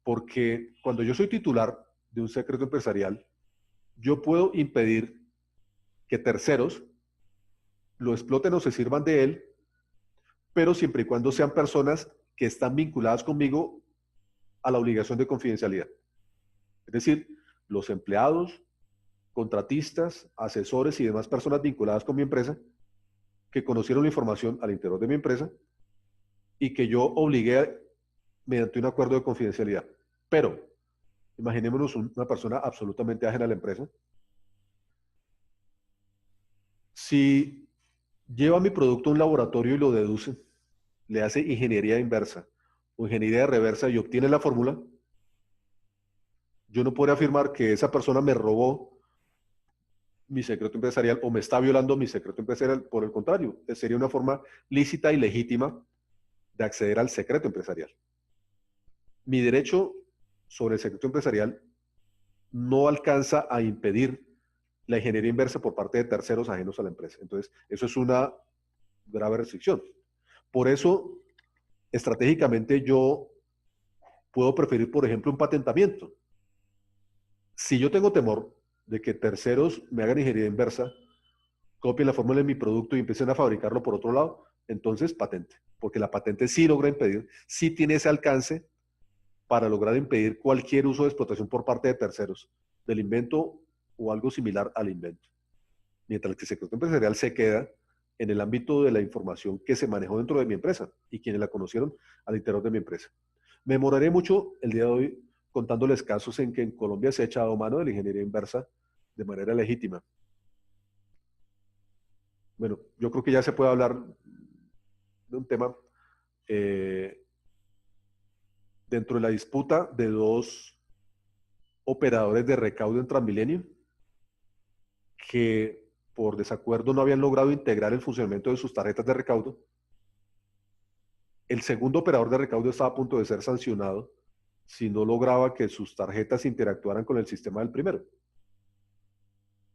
Porque cuando yo soy titular de un secreto empresarial, yo puedo impedir que terceros lo exploten o se sirvan de él, pero siempre y cuando sean personas que están vinculadas conmigo a la obligación de confidencialidad. Es decir, los empleados, contratistas, asesores y demás personas vinculadas con mi empresa que conocieron la información al interior de mi empresa y que yo obligué mediante un acuerdo de confidencialidad. Pero imaginémonos una persona absolutamente ajena a la empresa. Si lleva mi producto a un laboratorio y lo deduce, le hace ingeniería inversa o ingeniería reversa y obtiene la fórmula, yo no podría afirmar que esa persona me robó mi secreto empresarial o me está violando mi secreto empresarial. Por el contrario, sería una forma lícita y legítima de acceder al secreto empresarial. Mi derecho sobre el secreto empresarial no alcanza a impedir la ingeniería inversa por parte de terceros ajenos a la empresa. Entonces, eso es una grave restricción. Por eso, estratégicamente, yo puedo preferir, por ejemplo, un patentamiento. Si yo tengo temor de que terceros me hagan ingeniería inversa, copien la fórmula de mi producto y empiecen a fabricarlo por otro lado, entonces patente. Porque la patente sí logra impedir, sí tiene ese alcance para lograr impedir cualquier uso de explotación por parte de terceros del invento o algo similar al invento. Mientras que el secreto empresarial se queda en el ámbito de la información que se manejó dentro de mi empresa y quienes la conocieron al interior de mi empresa. Me demoraré mucho el día de hoy contándoles casos en que en Colombia se ha echado mano de la ingeniería inversa de manera legítima. Bueno, yo creo que ya se puede hablar de un tema dentro de la disputa de dos operadores de recaudo en Transmilenio que por desacuerdo no habían logrado integrar el funcionamiento de sus tarjetas de recaudo. El segundo operador de recaudo estaba a punto de ser sancionado si no lograba que sus tarjetas interactuaran con el sistema del primero.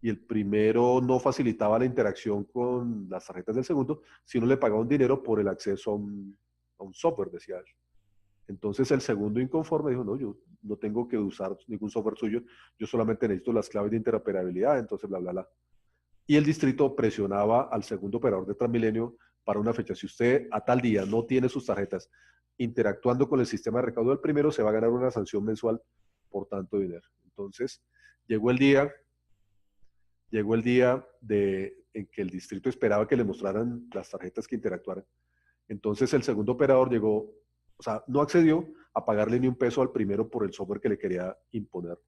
Y el primero no facilitaba la interacción con las tarjetas del segundo, sino le pagaba un dinero por el acceso a un software, decía él. Entonces el segundo inconforme dijo, no, yo no tengo que usar ningún software suyo, yo solamente necesito las claves de interoperabilidad, entonces bla, bla, bla. Y el distrito presionaba al segundo operador de Transmilenio para una fecha. Si usted a tal día no tiene sus tarjetas interactuando con el sistema de recaudo del primero, se va a ganar una sanción mensual por tanto dinero. Entonces, llegó el día, en que el distrito esperaba que le mostraran las tarjetas que interactuaran. Entonces, el segundo operador llegó, o sea, no accedió a pagarle ni un peso al primero por el software que le quería imponer,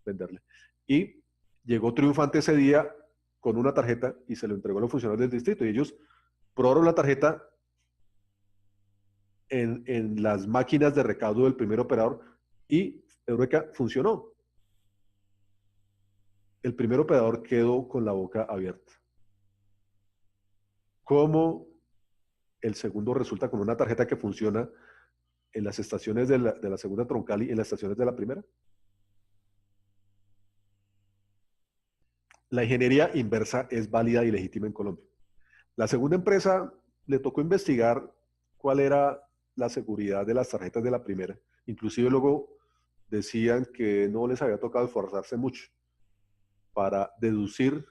venderle. Y llegó triunfante ese día con una tarjeta y se lo entregó a los funcionarios del distrito y ellos probaron la tarjeta en las máquinas de recaudo del primer operador y Eureka funcionó. El primer operador quedó con la boca abierta. ¿Cómo el segundo resulta con una tarjeta que funciona en las estaciones de la segunda troncal y en las estaciones de la primera? La ingeniería inversa es válida y legítima en Colombia. La segunda empresa le tocó investigar cuál era la seguridad de las tarjetas de la primera. Inclusive luego decían que no les había tocado esforzarse mucho para deducir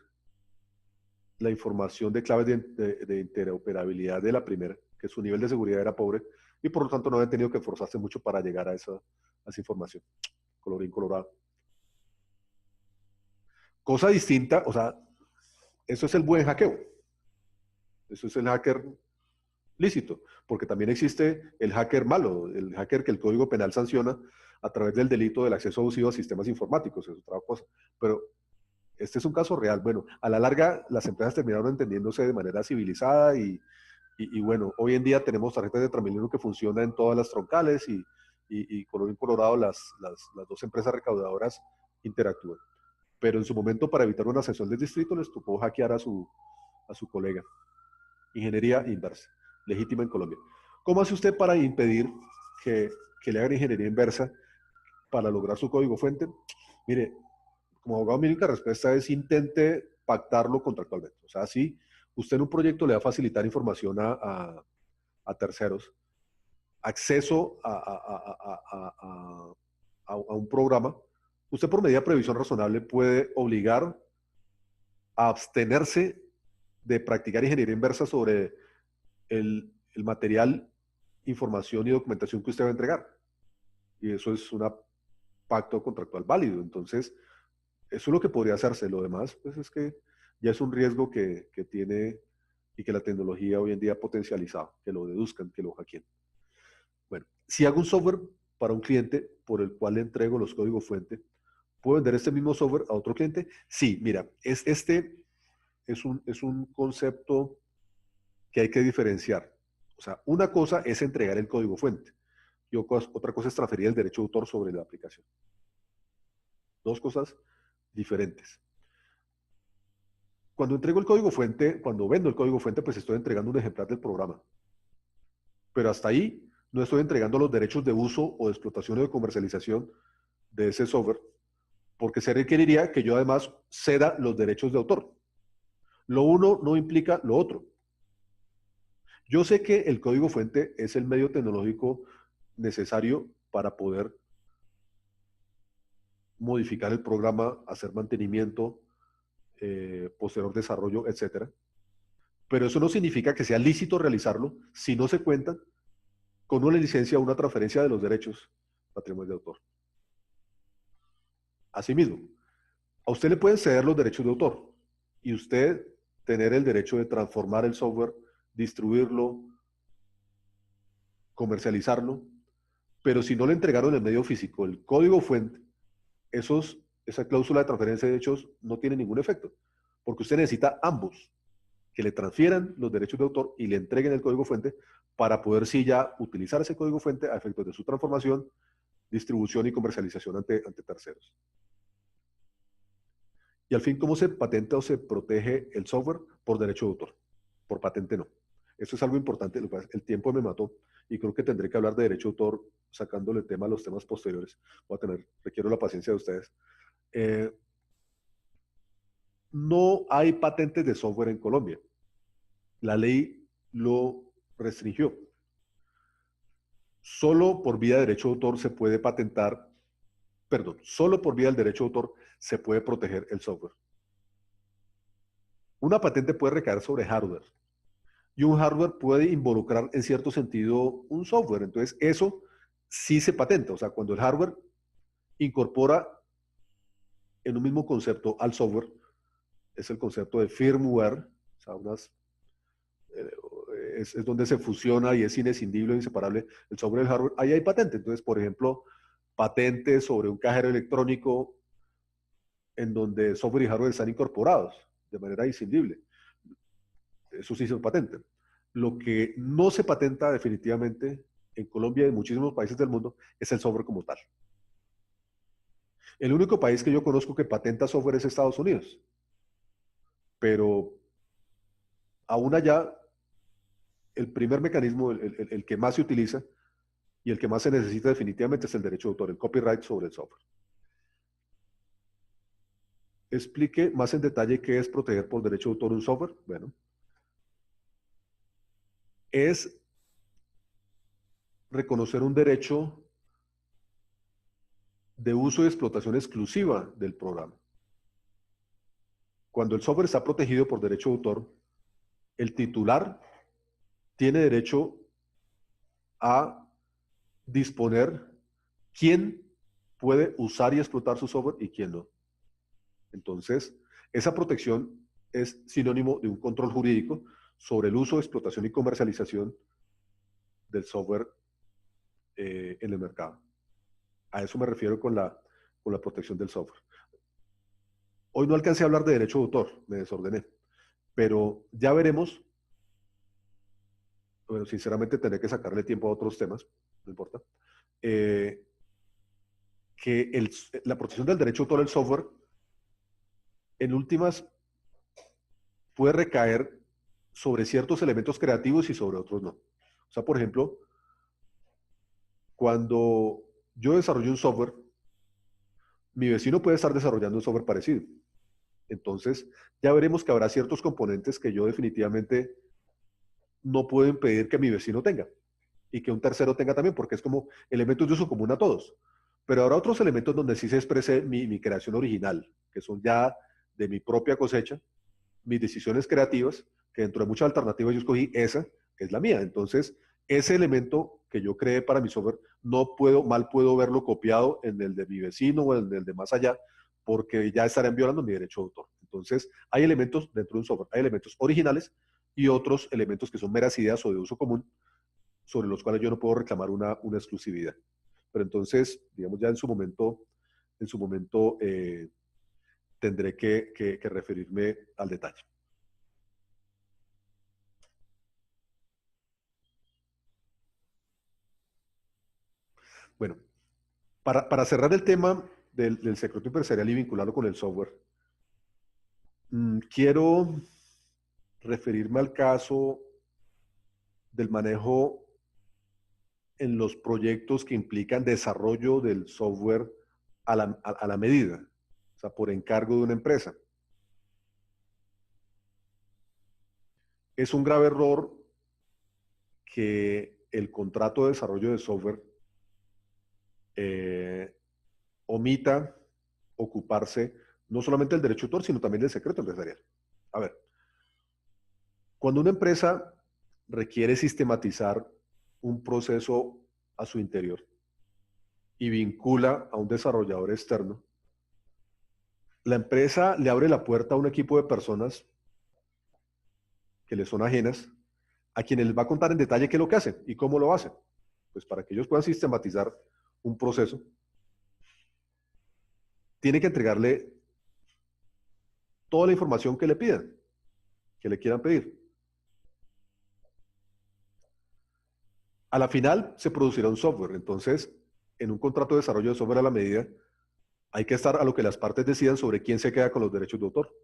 la información de claves de interoperabilidad de la primera, que su nivel de seguridad era pobre, y por lo tanto no habían tenido que esforzarse mucho para llegar a esa información. Colorín colorado. Cosa distinta, o sea, eso es el buen hackeo. Eso es el hacker lícito, porque también existe el hacker malo, el hacker que el Código Penal sanciona a través del delito del acceso abusivo a sistemas informáticos, es otra cosa. Pero este es un caso real. Bueno, a la larga las empresas terminaron entendiéndose de manera civilizada y bueno, hoy en día tenemos tarjetas de Transmilenio que funcionan en todas las troncales y colorín colorado las dos empresas recaudadoras interactúan. Pero en su momento, para evitar una sesión del distrito, les tocó hackear a su colega. Ingeniería inversa, legítima en Colombia. ¿Cómo hace usted para impedir que le hagan ingeniería inversa para lograr su código fuente? Mire, como abogado, mi única respuesta es intente pactarlo contractualmente. O sea, si usted en un proyecto le va a facilitar información a terceros, acceso a un programa, usted por medida de previsión razonable puede obligar a abstenerse de practicar ingeniería inversa sobre el material, información y documentación que usted va a entregar. Y eso es una pacto contractual válido. Entonces, eso es lo que podría hacerse. Lo demás, pues es que ya es un riesgo que tiene y que la tecnología hoy en día ha potencializado, que lo deduzcan, que lo hackeen. Bueno, si hago un software para un cliente por el cual le entrego los códigos fuente, ¿puedo vender este mismo software a otro cliente? Sí, mira, este es un concepto que hay que diferenciar. O sea, una cosa es entregar el código fuente y otra cosa es transferir el derecho de autor sobre la aplicación. Dos cosas diferentes. Cuando entrego el código fuente, cuando vendo el código fuente, pues estoy entregando un ejemplar del programa. Pero hasta ahí no estoy entregando los derechos de uso o de explotación o de comercialización de ese software, porque se requeriría que yo además ceda los derechos de autor. Lo uno no implica lo otro. Yo sé que el código fuente es el medio tecnológico necesario para poder modificar el programa, hacer mantenimiento, posterior desarrollo, etcétera. Pero eso no significa que sea lícito realizarlo si no se cuenta con una licencia o una transferencia de los derechos patrimonio de autor. Asimismo, a usted le pueden ceder los derechos de autor y usted tener el derecho de transformar el software, distribuirlo, comercializarlo, pero si no le entregaron el medio físico, el código fuente, esa cláusula de transferencia de derechos no tiene ningún efecto, porque usted necesita ambos, que le transfieran los derechos de autor y le entreguen el código fuente para poder sí ya utilizar ese código fuente a efectos de su transformación, distribución y comercialización ante terceros. Y al fin, ¿cómo se patenta o se protege el software? Por derecho de autor. Por patente no. Eso es algo importante. El tiempo me mató y creo que tendré que hablar de derecho de autor sacándole tema a los temas posteriores. Requiero la paciencia de ustedes. No hay patentes de software en Colombia. La ley lo restringió. Solo por vía de derecho de autor se puede patentar, perdón, solo por vía del derecho de autor se puede proteger el software. Una patente puede recaer sobre hardware y un hardware puede involucrar en cierto sentido un software. Entonces, eso sí se patenta. O sea, cuando el hardware incorpora en un mismo concepto al software, es el concepto de firmware, o sea, es donde se fusiona y es inescindible o inseparable el software y el hardware. Ahí hay patente. Entonces, por ejemplo, patentes sobre un cajero electrónico en donde software y hardware están incorporados de manera inscindible. Eso sí se patenta. Lo que no se patenta definitivamente en Colombia y en muchísimos países del mundo es el software como tal. El único país que yo conozco que patenta software es Estados Unidos. Pero aún allá, el primer mecanismo, el que más se utiliza y el que más se necesita definitivamente es el derecho de autor, el copyright sobre el software. Explique más en detalle qué es proteger por derecho de autor un software. Bueno, es reconocer un derecho de uso y explotación exclusiva del programa. Cuando el software está protegido por derecho de autor, el titular tiene derecho a disponer quién puede usar y explotar su software y quién no. Entonces, esa protección es sinónimo de un control jurídico sobre el uso, explotación y comercialización del software en el mercado. A eso me refiero con la protección del software. Hoy no alcancé a hablar de derecho de autor, me desordené, pero ya veremos. Bueno, sinceramente tendré que sacarle tiempo a otros temas, no importa. Que la protección del derecho de autor del software, en últimas, puede recaer sobre ciertos elementos creativos y sobre otros no. O sea, por ejemplo, cuando yo desarrollo un software, mi vecino puede estar desarrollando un software parecido. Entonces, ya veremos que habrá ciertos componentes que yo definitivamente no puedo impedir que mi vecino tenga y que un tercero tenga también, porque es como elementos de uso común a todos. Pero habrá otros elementos donde sí se exprese mi creación original, que son ya de mi propia cosecha, mis decisiones creativas, que dentro de muchas alternativas yo escogí esa, que es la mía. Entonces, ese elemento que yo creé para mi software, mal puedo verlo copiado en el de mi vecino o en el de más allá, porque ya estarían violando mi derecho de autor. Entonces, hay elementos dentro de un software, hay elementos originales y otros elementos que son meras ideas o de uso común, sobre los cuales yo no puedo reclamar una exclusividad. Pero entonces, digamos, ya en su momento tendré que referirme al detalle. Bueno, para cerrar el tema del secreto empresarial y vincularlo con el software, quiero referirme al caso del manejo en los proyectos que implican desarrollo del software a la medida, o sea, por encargo de una empresa. Es un grave error que el contrato de desarrollo de software eh, omita ocuparse no solamente del derecho de autor, sino también del secreto empresarial. A ver, cuando una empresa requiere sistematizar un proceso a su interior y vincula a un desarrollador externo, la empresa le abre la puerta a un equipo de personas que le son ajenas, a quienes les va a contar en detalle qué es lo que hacen y cómo lo hacen. Pues para que ellos puedan sistematizar un proceso, tiene que entregarle toda la información que le pidan, que le quieran pedir. A la final se producirá un software. Entonces, en un contrato de desarrollo de software a la medida, hay que estar a lo que las partes decidan sobre quién se queda con los derechos de autor.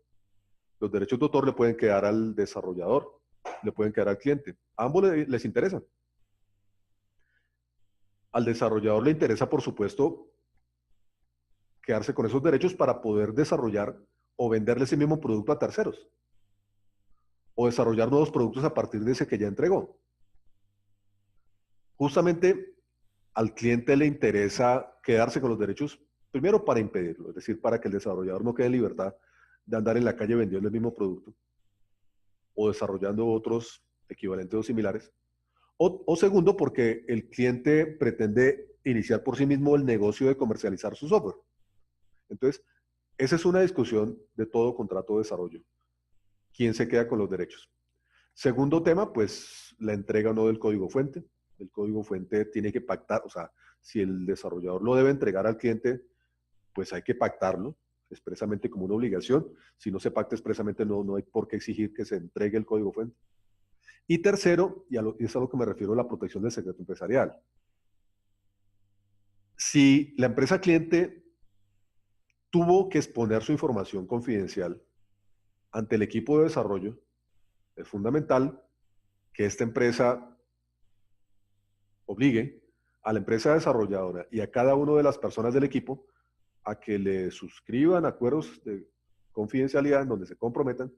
Los derechos de autor le pueden quedar al desarrollador, le pueden quedar al cliente. A ambos les interesa. Al desarrollador le interesa, por supuesto, quedarse con esos derechos para poder desarrollar o venderle ese mismo producto a terceros. O desarrollar nuevos productos a partir de ese que ya entregó. Justamente al cliente le interesa quedarse con los derechos, primero para impedirlo, es decir, para que el desarrollador no quede en libertad de andar en la calle vendiendo el mismo producto o desarrollando otros equivalentes o similares. O segundo, porque el cliente pretende iniciar por sí mismo el negocio de comercializar su software. Entonces, esa es una discusión de todo contrato de desarrollo. ¿Quién se queda con los derechos? Segundo tema, pues la entrega o no del código fuente. El código fuente tiene que pactar, o sea, si el desarrollador lo debe entregar al cliente, pues hay que pactarlo expresamente como una obligación. Si no se pacta expresamente, no hay por qué exigir que se entregue el código fuente. Y tercero, y es a lo que me refiero, la protección del secreto empresarial. Si la empresa cliente tuvo que exponer su información confidencial ante el equipo de desarrollo, es fundamental que esta empresa obligue a la empresa desarrolladora y a cada una de las personas del equipo a que le suscriban acuerdos de confidencialidad en donde se comprometan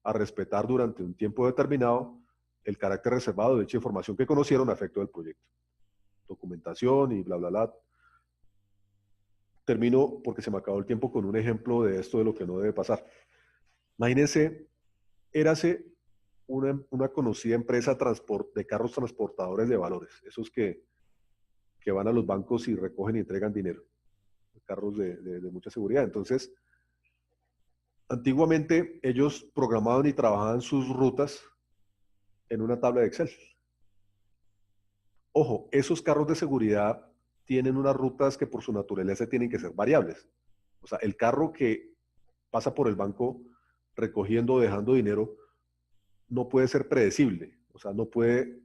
a respetar durante un tiempo determinado el carácter reservado de dicha información que conocieron a efecto del proyecto. Documentación y bla, bla, bla. Termino porque se me acabó el tiempo con un ejemplo de esto de lo que no debe pasar. Imagínense, érase una conocida empresa de carros transportadores de valores, esos que van a los bancos y recogen y entregan dinero, carros de mucha seguridad. Entonces, antiguamente ellos programaban y trabajaban sus rutas en una tabla de Excel. Ojo, esos carros de seguridad tienen unas rutas que por su naturaleza tienen que ser variables. O sea, el carro que pasa por el banco recogiendo o dejando dinero no puede ser predecible. O sea, no puede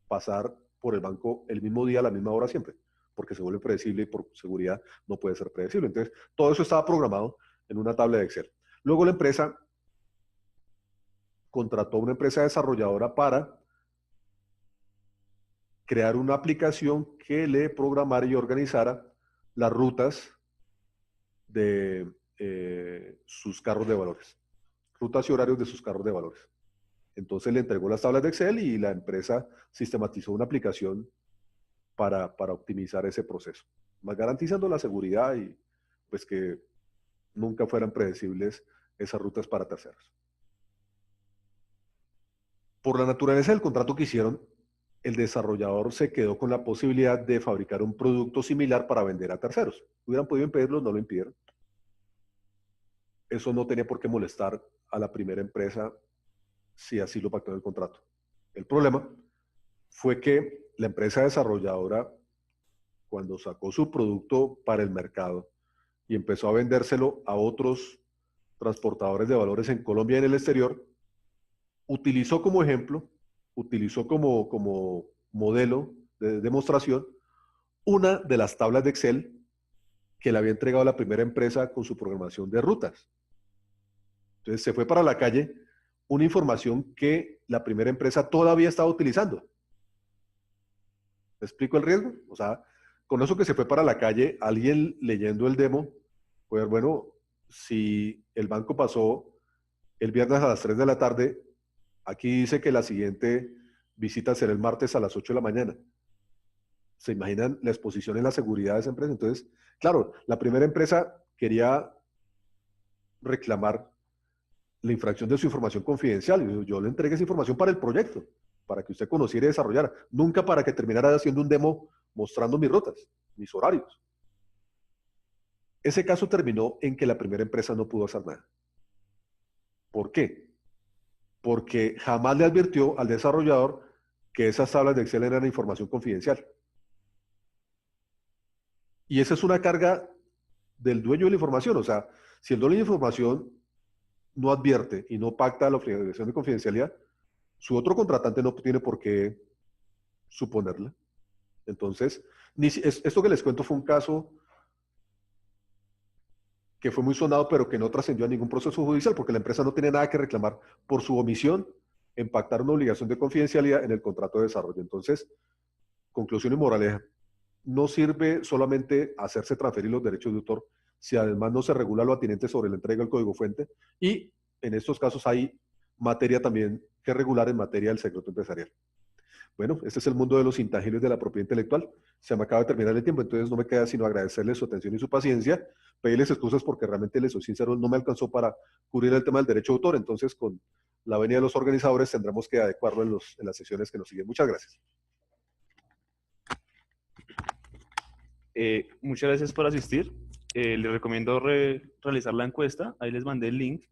pasar por el banco el mismo día a la misma hora siempre, porque se vuelve predecible y por seguridad no puede ser predecible. Entonces, todo eso estaba programado en una tabla de Excel. Luego la empresa contrató a una empresa desarrolladora para crear una aplicación que le programara y organizara las rutas de sus carros de valores, rutas y horarios de sus carros de valores. Entonces le entregó las tablas de Excel y la empresa sistematizó una aplicación para optimizar ese proceso, más garantizando la seguridad y pues que nunca fueran predecibles esas rutas para terceros. Por la naturaleza del contrato que hicieron, el desarrollador se quedó con la posibilidad de fabricar un producto similar para vender a terceros. Hubieran podido impedirlo, no lo impidieron. Eso no tenía por qué molestar a la primera empresa si así lo pactó en el contrato. El problema fue que la empresa desarrolladora, cuando sacó su producto para el mercado y empezó a vendérselo a otros transportadores de valores en Colombia y en el exterior, utilizó como ejemplo, utilizó como modelo de demostración una de las tablas de Excel que le había entregado la primera empresa con su programación de rutas. Entonces se fue para la calle una información que la primera empresa todavía estaba utilizando. ¿Me explico el riesgo? O sea, con eso que se fue para la calle, alguien leyendo el demo, pues bueno, si el banco pasó el viernes a las 3 de la tarde, aquí dice que la siguiente visita será el martes a las 8 de la mañana. ¿Se imaginan la exposición en la seguridad de esa empresa? Entonces, claro, la primera empresa quería reclamar la infracción de su información confidencial. Yo le entregué esa información para el proyecto, para que usted conociera y desarrollara, nunca para que terminara haciendo un demo mostrando mis rutas, mis horarios. Ese caso terminó en que la primera empresa no pudo hacer nada. ¿Por qué? Porque jamás le advirtió al desarrollador que esas tablas de Excel eran información confidencial. Y esa es una carga del dueño de la información. O sea, si el dueño de la información no advierte y no pacta la obligación de confidencialidad, su otro contratante no tiene por qué suponerla. Entonces, esto que les cuento fue un caso que fue muy sonado, pero que no trascendió a ningún proceso judicial, porque la empresa no tiene nada que reclamar por su omisión en pactar una obligación de confidencialidad en el contrato de desarrollo. Entonces, conclusión y moraleja, no sirve solamente hacerse transferir los derechos de autor, si además no se regula lo atinente sobre la entrega del código fuente, y en estos casos hay materia también que regular en materia del secreto empresarial. Bueno, este es el mundo de los intangibles de la propiedad intelectual. Se me acaba de terminar el tiempo, entonces no me queda sino agradecerles su atención y su paciencia, pedirles excusas porque realmente les soy sincero, no me alcanzó para cubrir el tema del derecho de autor, entonces con la venia de los organizadores tendremos que adecuarlo en las sesiones que nos siguen. Muchas gracias. Muchas gracias por asistir. Les recomiendo realizar la encuesta. Ahí les mandé el link.